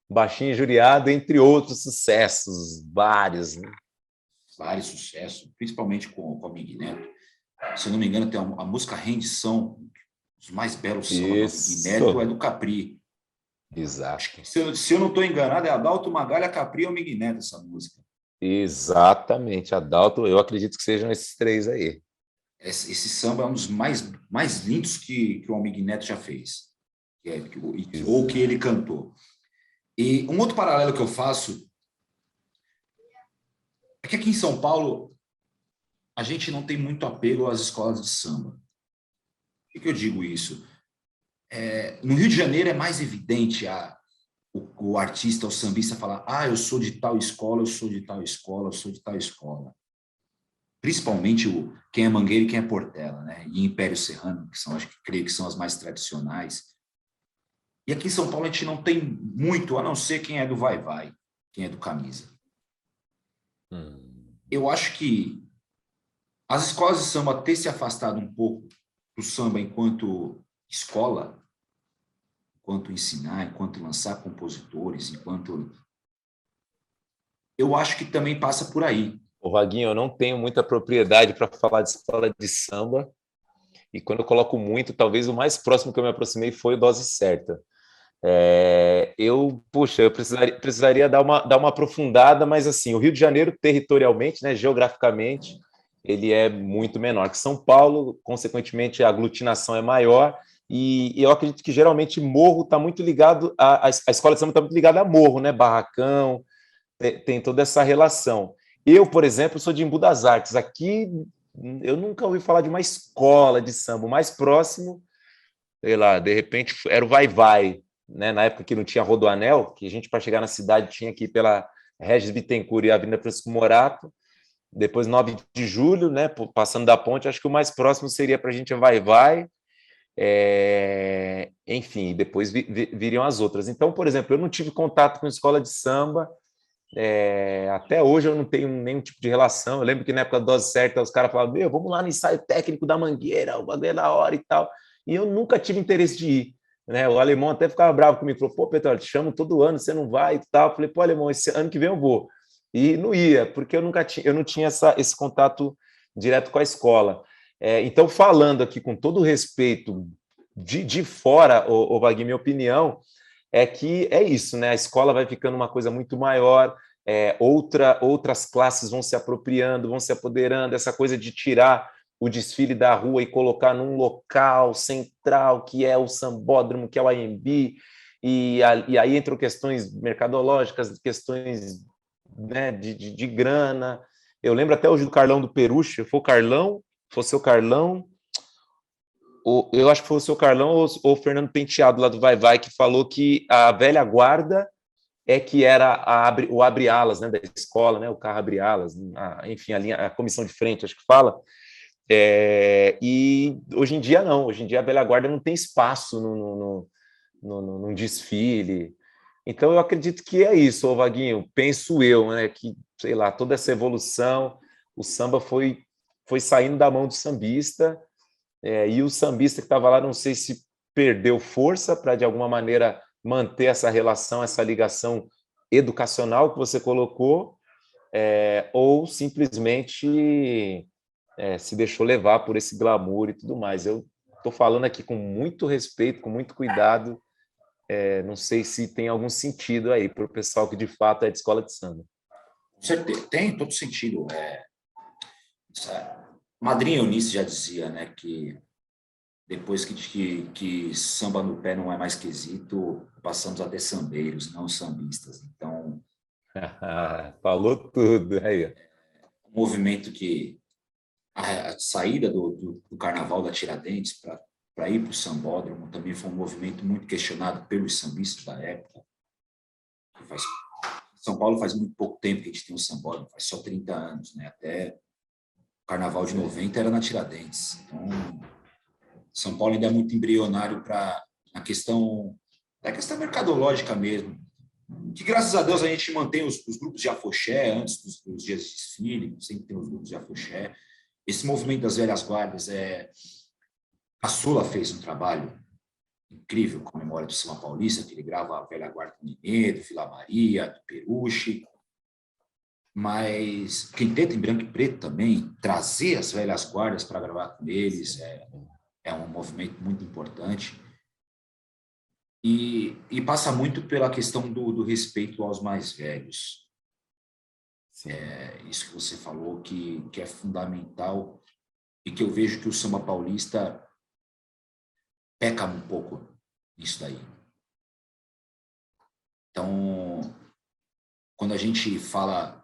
Baixinho Juriado, entre outros sucessos, vários, né? Vários sucessos, principalmente com o Amig Neto. Se eu não me engano, tem a música Rendição, os mais belos sambas do Amig Neto é do Capri. Exato. Se eu não estou enganado, é Adalto Magalha, Capri e Amig Neto essa música. Exatamente, Adalto, eu acredito que sejam esses três aí. Esse samba é um dos mais lindos que o Amig Neto já fez, ou que ele cantou. E um outro paralelo que eu faço é que aqui em São Paulo a gente não tem muito apego às escolas de samba. Por que eu digo isso? No Rio de Janeiro é mais evidente o artista, o sambista falar: eu sou de tal escola, eu sou de tal escola, eu sou de tal escola. Principalmente quem é Mangueira e quem é Portela, né? E Império Serrano, que são, acho que creio que são as mais tradicionais. E aqui em São Paulo a gente não tem muito, a não ser quem é do Vai-Vai, quem é do Camisa. Eu acho que as escolas de samba ter se afastado um pouco do samba enquanto escola, enquanto ensinar, enquanto lançar compositores, enquanto... Eu acho que também passa por aí. Ô, Vaguinho, eu não tenho muita propriedade para falar de escola de samba, e quando eu coloco muito, talvez o mais próximo que eu me aproximei foi o Dose Certa. Eu precisaria dar uma aprofundada, mas assim, o Rio de Janeiro, territorialmente, né, geograficamente, ele é muito menor que São Paulo, consequentemente a aglutinação é maior, e eu acredito que geralmente morro está muito ligado, a escola de samba está muito ligada a morro, né, barracão, tem toda essa relação. Eu, por exemplo, sou de Embu das Artes, aqui eu nunca ouvi falar de uma escola de samba, o mais próximo, sei lá, de repente era o Vai-Vai, né? Na época que não tinha Rodoanel, que a gente, para chegar na cidade, tinha que ir pela Regis Bittencourt e a Avenida Francisco Morato, depois 9 de julho, né? Passando da ponte, acho que o mais próximo seria para a gente Vai-Vai, enfim, depois viriam as outras. Então, por exemplo, eu não tive contato com escola de samba, até hoje eu não tenho nenhum tipo de relação. Eu lembro que na época da Dose Certa os caras falavam: vamos lá no ensaio técnico da Mangueira, o bagulho é da hora e tal. E eu nunca tive interesse de ir, né? O alemão até ficava bravo comigo, falou: pô, Petróleo, te chamo todo ano, você não vai e tal. Eu falei: pô, alemão, esse ano que vem eu vou. E não ia, porque eu não tinha esse contato direto com a escola. Então, falando aqui com todo o respeito de fora, o Wagner, minha opinião é que é isso, né? A escola vai ficando uma coisa muito maior, outras classes vão se apropriando, vão se apoderando, essa coisa de tirar o desfile da rua e colocar num local central, que é o sambódromo, que é o AMB, e aí entram questões mercadológicas, questões, né, de grana. Eu lembro até hoje do Carlão do Peruche, foi o seu Carlão, eu acho que foi o seu Carlão ou o Fernando Penteado, lá do Vai-Vai, que falou que a velha guarda que era o abre-alas, né, da escola, né, o carro abre-alas, enfim, a comissão de frente, acho que fala. E hoje em dia não, hoje em dia a velha guarda não tem espaço num desfile. Então eu acredito que é isso, ô Vaguinho, penso eu, né, que sei lá, toda essa evolução, o samba foi saindo da mão do sambista, e o sambista que estava lá, não sei se perdeu força para, de alguma maneira, manter essa relação, essa ligação educacional que você colocou, ou simplesmente se deixou levar por esse glamour e tudo mais. Eu estou falando aqui com muito respeito, com muito cuidado, não sei se tem algum sentido aí para o pessoal que de fato é de escola de samba. Com certeza, tem todo sentido. Madrinha Eunice já dizia, né, que depois que samba no pé não é mais quesito, passamos a ter sambeiros, não sambistas. Então, falou tudo aí. um movimento que a saída do Carnaval da Tiradentes para ir para o sambódromo também foi um movimento muito questionado pelos sambistas da época. São Paulo faz muito pouco tempo que a gente tem um sambódromo, faz só 30 anos, né? Até o Carnaval de 90 era na Tiradentes. Então, São Paulo ainda é muito embrionário para a questão mercadológica mesmo, que graças a Deus a gente mantém os grupos de afoxé antes dos dias de desfile, sempre tem os grupos de afoxé. Esse movimento das velhas guardas, a Sula fez um trabalho incrível com a memória do samba paulista, que ele grava a velha guarda do Mineiro, do Vila Maria, do Peruche, mas Quinteto em Branco e Preto também, trazer as velhas guardas para gravar com eles é um movimento muito importante e passa muito pela questão do respeito aos mais velhos. Isso que você falou que é fundamental e que eu vejo que o samba paulista peca um pouco nisso daí. Então, quando a gente fala,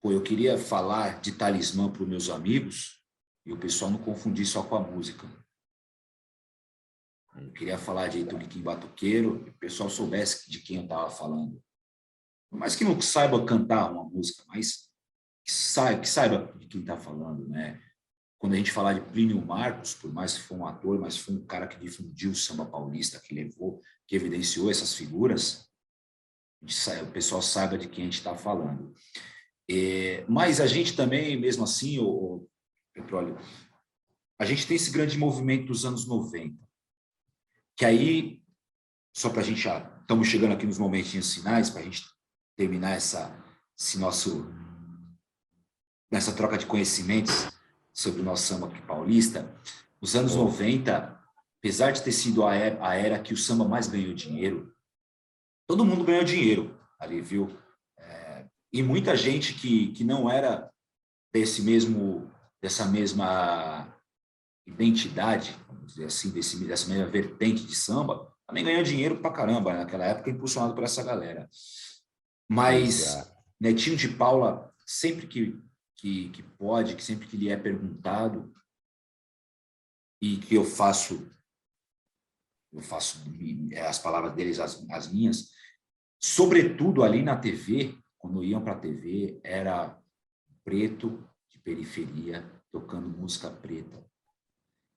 eu queria falar de Talismã para os meus amigos e o pessoal não confundir só com a música. Eu queria falar de Tuliquim Batuqueiro e o pessoal soubesse de quem eu estava falando. Mas que não saiba cantar uma música, mas que saiba de quem está falando, né? Quando a gente falar de Plínio Marcos, por mais que foi um ator, mas foi um cara que difundiu o samba paulista, que levou, que evidenciou essas figuras, o pessoal saiba de quem a gente está falando. Mas a gente também, mesmo assim, o Petróleo, a gente tem esse grande movimento dos anos 90, que aí, só para a gente já, estamos chegando aqui nos momentinhos finais, para a gente terminar essa troca de conhecimentos sobre o nosso samba paulista. Os anos 90, apesar de ter sido a era que o samba mais ganhou dinheiro, todo mundo ganhou dinheiro ali, viu? E muita gente que não era dessa mesma identidade, vamos dizer assim, dessa mesma vertente de samba, também ganhou dinheiro pra caramba naquela época, impulsionado por essa galera. Mas Netinho de Paula, sempre que pode, que sempre que lhe é perguntado, e que eu faço as palavras deles, as minhas, sobretudo ali na TV, quando iam para a TV, era preto de periferia tocando música preta.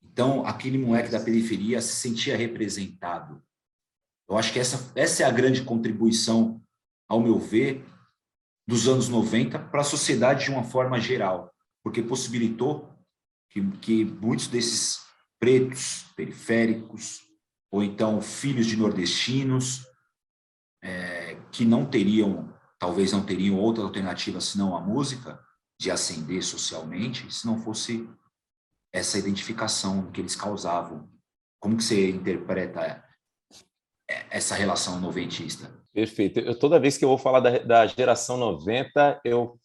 Então, aquele moleque da periferia se sentia representado. Eu acho que essa é a grande contribuição, ao meu ver, dos anos 90 para a sociedade de uma forma geral, porque possibilitou que muitos desses pretos periféricos, ou então filhos de nordestinos, que talvez não teriam outra alternativa senão a música, de ascender socialmente, se não fosse essa identificação que eles causavam. Como que você interpreta essa relação noventista? Perfeito. Toda vez que eu vou falar da geração 90, eu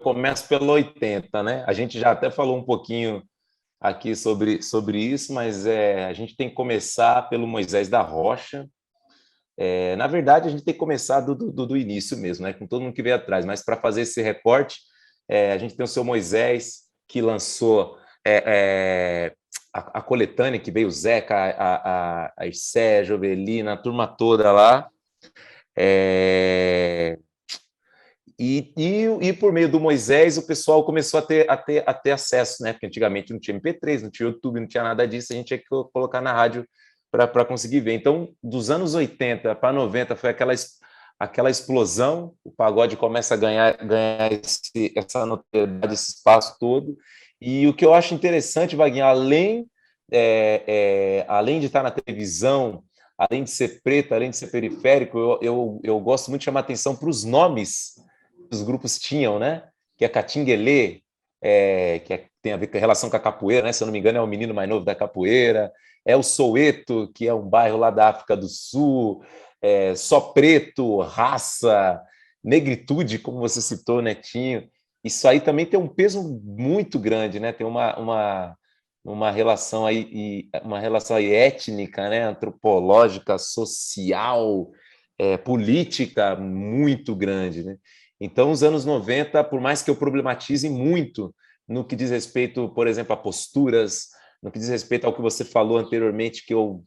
começo pelo 80, né? A gente já até falou um pouquinho aqui sobre isso, mas a gente tem que começar pelo Moisés da Rocha. Na verdade, a gente tem que começar do início mesmo, né? Com todo mundo que veio atrás, mas para fazer esse recorte, a gente tem o seu Moisés, que lançou a coletânea, que veio o Zeca, a Issé, a Jovelina, a turma toda lá. E por meio do Moisés, o pessoal começou a ter acesso, né? Porque antigamente não tinha MP3, não tinha YouTube, não tinha nada disso, a gente tinha que colocar na rádio para conseguir ver. Então, dos anos 80 para 90 foi aquela explosão, o pagode começa a ganhar essa notoriedade, esse espaço todo. E o que eu acho interessante, Vaguinho, além de estar na televisão, além de ser preto, além de ser periférico, eu gosto muito de chamar atenção para os nomes que os grupos tinham, né? Que é Catinguelê, tem a ver com a relação com a capoeira, né? Se eu não me engano, é o menino mais novo da capoeira. É o Soweto, que é um bairro lá da África do Sul. Só preto, raça, negritude, como você citou, Netinho. Isso aí também tem um peso muito grande, né? Tem uma relação aí étnica, né? Antropológica, social, política muito grande, né? Então, os anos 90, por mais que eu problematize muito no que diz respeito, por exemplo, a posturas, no que diz respeito ao que você falou anteriormente, que eu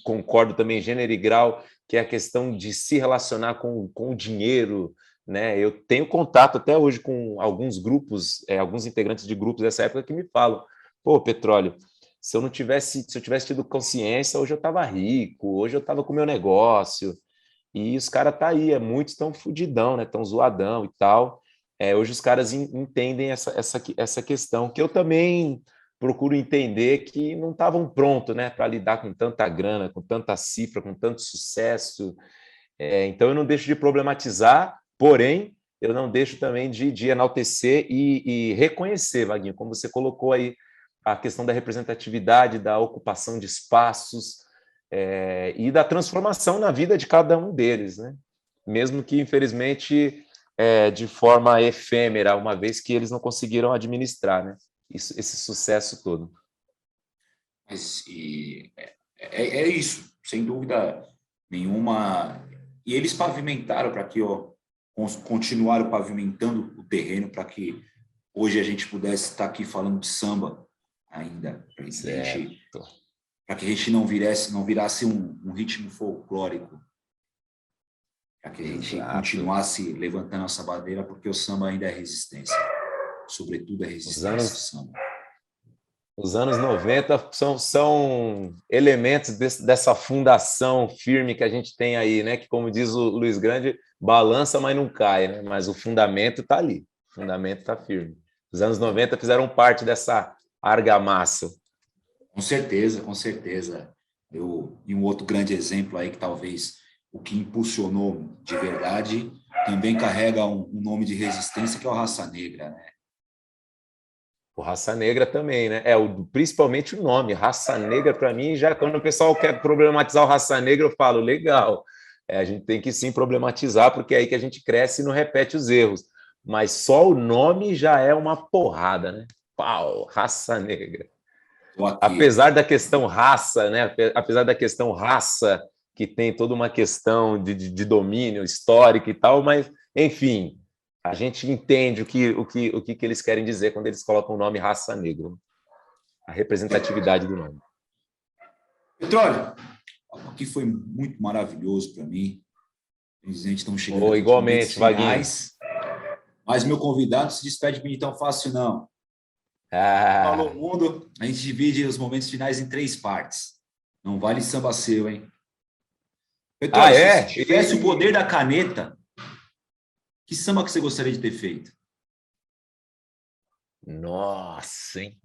concordo também, gênero e grau, que é a questão de se relacionar com o dinheiro, né? Eu tenho contato até hoje com alguns grupos, alguns integrantes de grupos dessa época que me falam: pô, Petróleo, se eu tivesse tido consciência, hoje eu estava rico, hoje eu estava com o meu negócio. E os caras tá aí, muitos estão fudidão, né? Estão zoadão e tal. Hoje os caras entendem essa questão, que eu também procuro entender, que não estavam prontos, né, para lidar com tanta grana, com tanta cifra, com tanto sucesso. Então eu não deixo de problematizar, porém eu não deixo também de enaltecer e reconhecer, Vaguinho, como você colocou aí, a questão da representatividade, da ocupação de espaços, e da transformação na vida de cada um deles, né? Mesmo que, infelizmente, de forma efêmera, uma vez que eles não conseguiram administrar, né? Esse sucesso todo. Mas, é isso, sem dúvida nenhuma. E eles pavimentaram para que, continuaram pavimentando o terreno para que hoje a gente pudesse estar aqui falando de samba ainda, para que a gente não virasse um ritmo folclórico, para que a gente continuasse levantando essa bandeira, porque o samba ainda é resistência, sobretudo é resistência o samba. Os anos 90 são elementos dessa fundação firme que a gente tem aí, né? Que, como diz o Luiz Grande, balança, mas não cai, né? Mas o fundamento está ali, o fundamento está firme. Os anos 90 fizeram parte dessa argamassa. Com certeza, com certeza. E um outro grande exemplo aí, que talvez o que impulsionou de verdade, também carrega um nome de resistência, que é o Raça Negra, né? O Raça Negra também, né? Principalmente o nome, Raça Negra, para mim, já quando o pessoal quer problematizar o Raça Negra, eu falo, legal, a gente tem que sim problematizar, porque é aí que a gente cresce e não repete os erros. Mas só o nome já é uma porrada, né? Pau, Raça Negra. Apesar da questão raça, né? Apesar da questão raça, que tem toda uma questão de domínio histórico e tal, mas, enfim, a gente entende o que eles querem dizer quando eles colocam o nome Raça Negra, a representatividade do nome. Petróleo, aqui foi muito maravilhoso para mim. Infelizmente, estamos chegando aqui igualmente, Vaguinho. Mas meu convidado se despede de mim tão fácil, não. Alô, mundo, a gente divide os momentos finais em 3 partes. Não vale samba seu, hein? Petróleo, se você tivesse o poder da caneta, que samba que você gostaria de ter feito? Nossa, hein?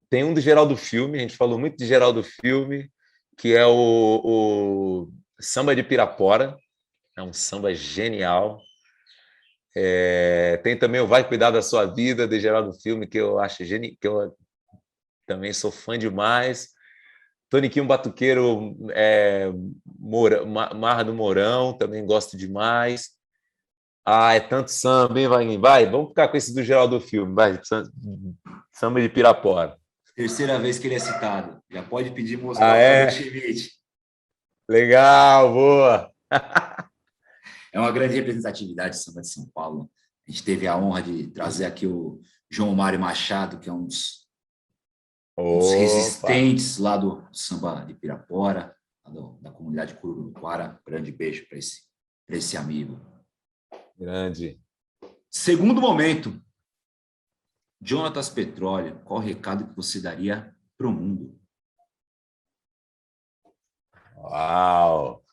Tem um do Geraldo Filme, a gente falou muito de Geraldo Filme, que é o Samba de Pirapora. É um samba genial. Tem também o Vai Cuidar da Sua Vida, de Geraldo Filme, que eu acho genial, que eu também sou fã demais. Toniquinho Batuqueiro, Marra do Mourão, também gosto demais. É tanto samba, hein, vai, vamos ficar com esse do Geraldo Filme, vai, Samba de Pirapora. Terceira vez que ele é citado. Já pode pedir mostrar para o Schmidt. Legal, boa. É uma grande representatividade do samba de São Paulo. A gente teve a honra de trazer aqui o João Mário Machado, que é um dos resistentes lá do samba de Pirapora, da comunidade Cururuquara. Grande beijo para esse amigo. Grande. Segundo momento, Jonatas Petróleo, qual o recado que você daria para o mundo? Uau!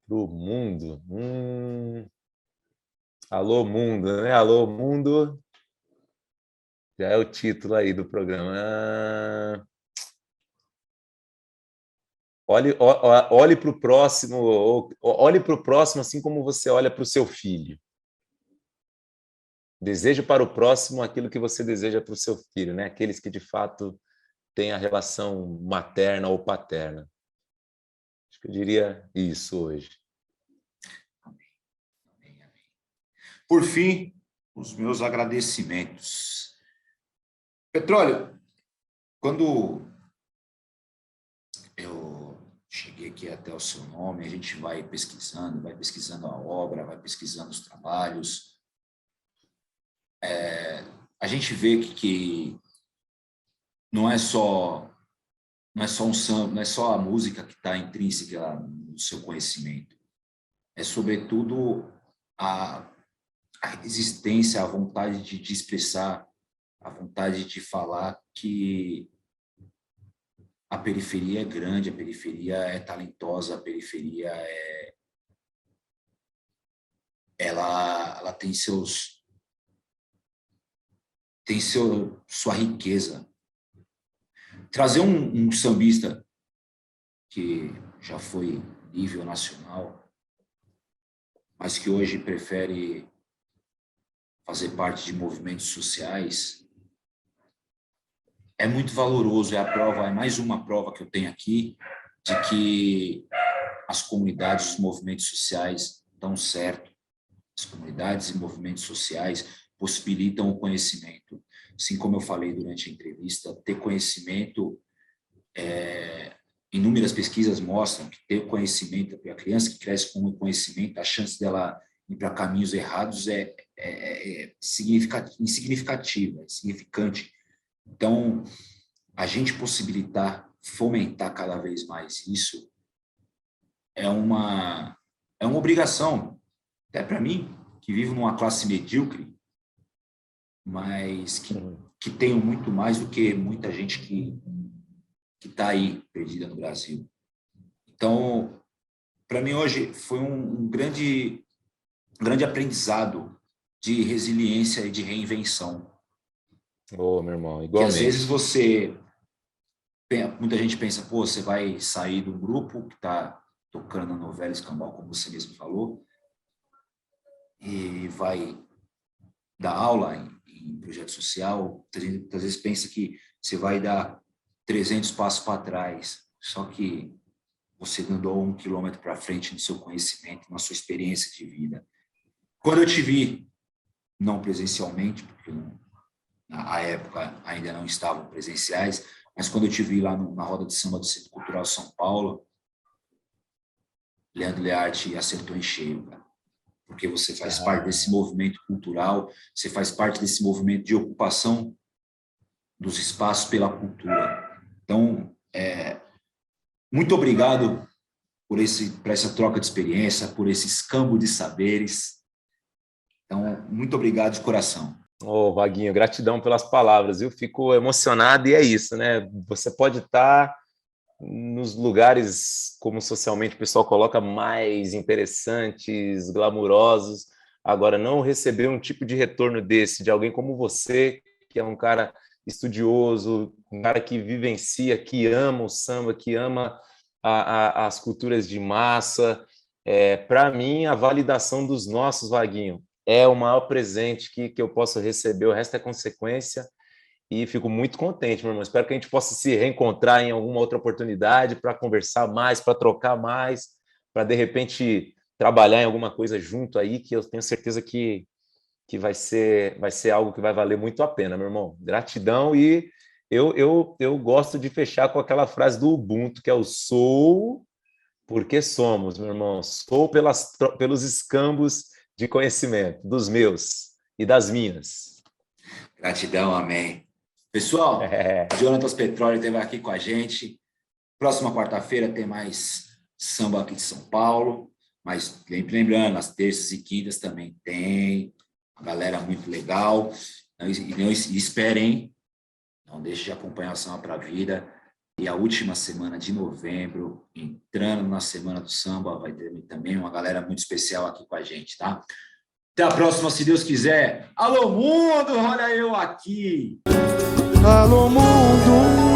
Pro mundo. Alô, mundo, né? Alô, mundo. Já é o título aí do programa. Olhe para o próximo, olhe para o próximo assim como você olha para o seu filho. Deseje para o próximo aquilo que você deseja para o seu filho, né? Aqueles que de fato têm a relação materna ou paterna. Acho que eu diria isso hoje. Por fim, os meus agradecimentos. Petróleo, quando eu cheguei aqui até o seu nome, a gente vai pesquisando a obra, vai pesquisando os trabalhos. A gente vê que não é só um samba, não é só a música que está intrínseca no seu conhecimento. É, sobretudo, a existência, a vontade de expressar, a vontade de falar que a periferia é grande, a periferia é talentosa, a periferia ela tem sua riqueza. Trazer um sambista que já foi nível nacional, mas que hoje prefere fazer parte de movimentos sociais, é muito valoroso. É mais uma prova que eu tenho aqui de que as comunidades, os movimentos sociais dão certo. As comunidades e movimentos sociais possibilitam o conhecimento. Assim como eu falei durante a entrevista, ter conhecimento, inúmeras pesquisas mostram que ter conhecimento, a criança que cresce com o conhecimento, a chance dela ir para caminhos errados é insignificativa, é significante. Então, a gente possibilitar, fomentar cada vez mais isso é uma obrigação, até para mim, que vivo numa classe medíocre, mas que tenho muito mais do que muita gente que está aí, perdida no Brasil. Então, para mim hoje foi um grande aprendizado de resiliência e de reinvenção. Ô, meu irmão, Que às vezes igualmente. muita gente pensa, pô, você vai sair do grupo que está tocando a novela Escambau, como você mesmo falou, e vai dar aula em projeto social. Muitas vezes pensa que você vai dar 300 passos para trás, só que você andou 1 quilômetro para frente no seu conhecimento, na sua experiência de vida. Quando eu te vi, não presencialmente, porque na época ainda não estavam presenciais, mas quando eu te vi lá na roda de samba do Centro Cultural São Paulo, Leandro Learte acertou em cheio, cara. Porque você faz parte desse movimento cultural, você faz parte desse movimento de ocupação dos espaços pela cultura. Então, muito obrigado por essa troca de experiência, por esse escambo de saberes. Então, muito obrigado de coração. Ô, Vaguinho, gratidão pelas palavras. Eu fico emocionado e é isso, né? Você pode estar nos lugares, como socialmente o pessoal coloca, mais interessantes, glamurosos. Agora, não receber um tipo de retorno desse, de alguém como você, que é um cara estudioso, um cara que vivencia, que ama o samba, que ama as culturas de massa. Para mim, a validação dos nossos, Vaguinho, é o maior presente que eu posso receber. O resto é consequência. E fico muito contente, meu irmão. Espero que a gente possa se reencontrar em alguma outra oportunidade para conversar mais, para trocar mais, para, de repente, trabalhar em alguma coisa junto aí, que eu tenho certeza que vai ser algo que vai valer muito a pena, meu irmão. Gratidão. E eu gosto de fechar com aquela frase do Ubuntu, que é o sou porque somos, meu irmão. Sou pelos escambos de conhecimento dos meus e das minhas. Gratidão, amém. Pessoal, Jonatas Petróleo esteve aqui com a gente. Próxima quarta-feira tem mais samba aqui de São Paulo, mas lembrando, nas terças e quintas também tem uma galera muito legal. E esperem, não deixe de acompanhar o Samba para a Vida. E a última semana de novembro, entrando na Semana do Samba, vai ter também uma galera muito especial aqui com a gente, tá? Até a próxima, se Deus quiser. Alô, mundo! Olha eu aqui! Alô, mundo!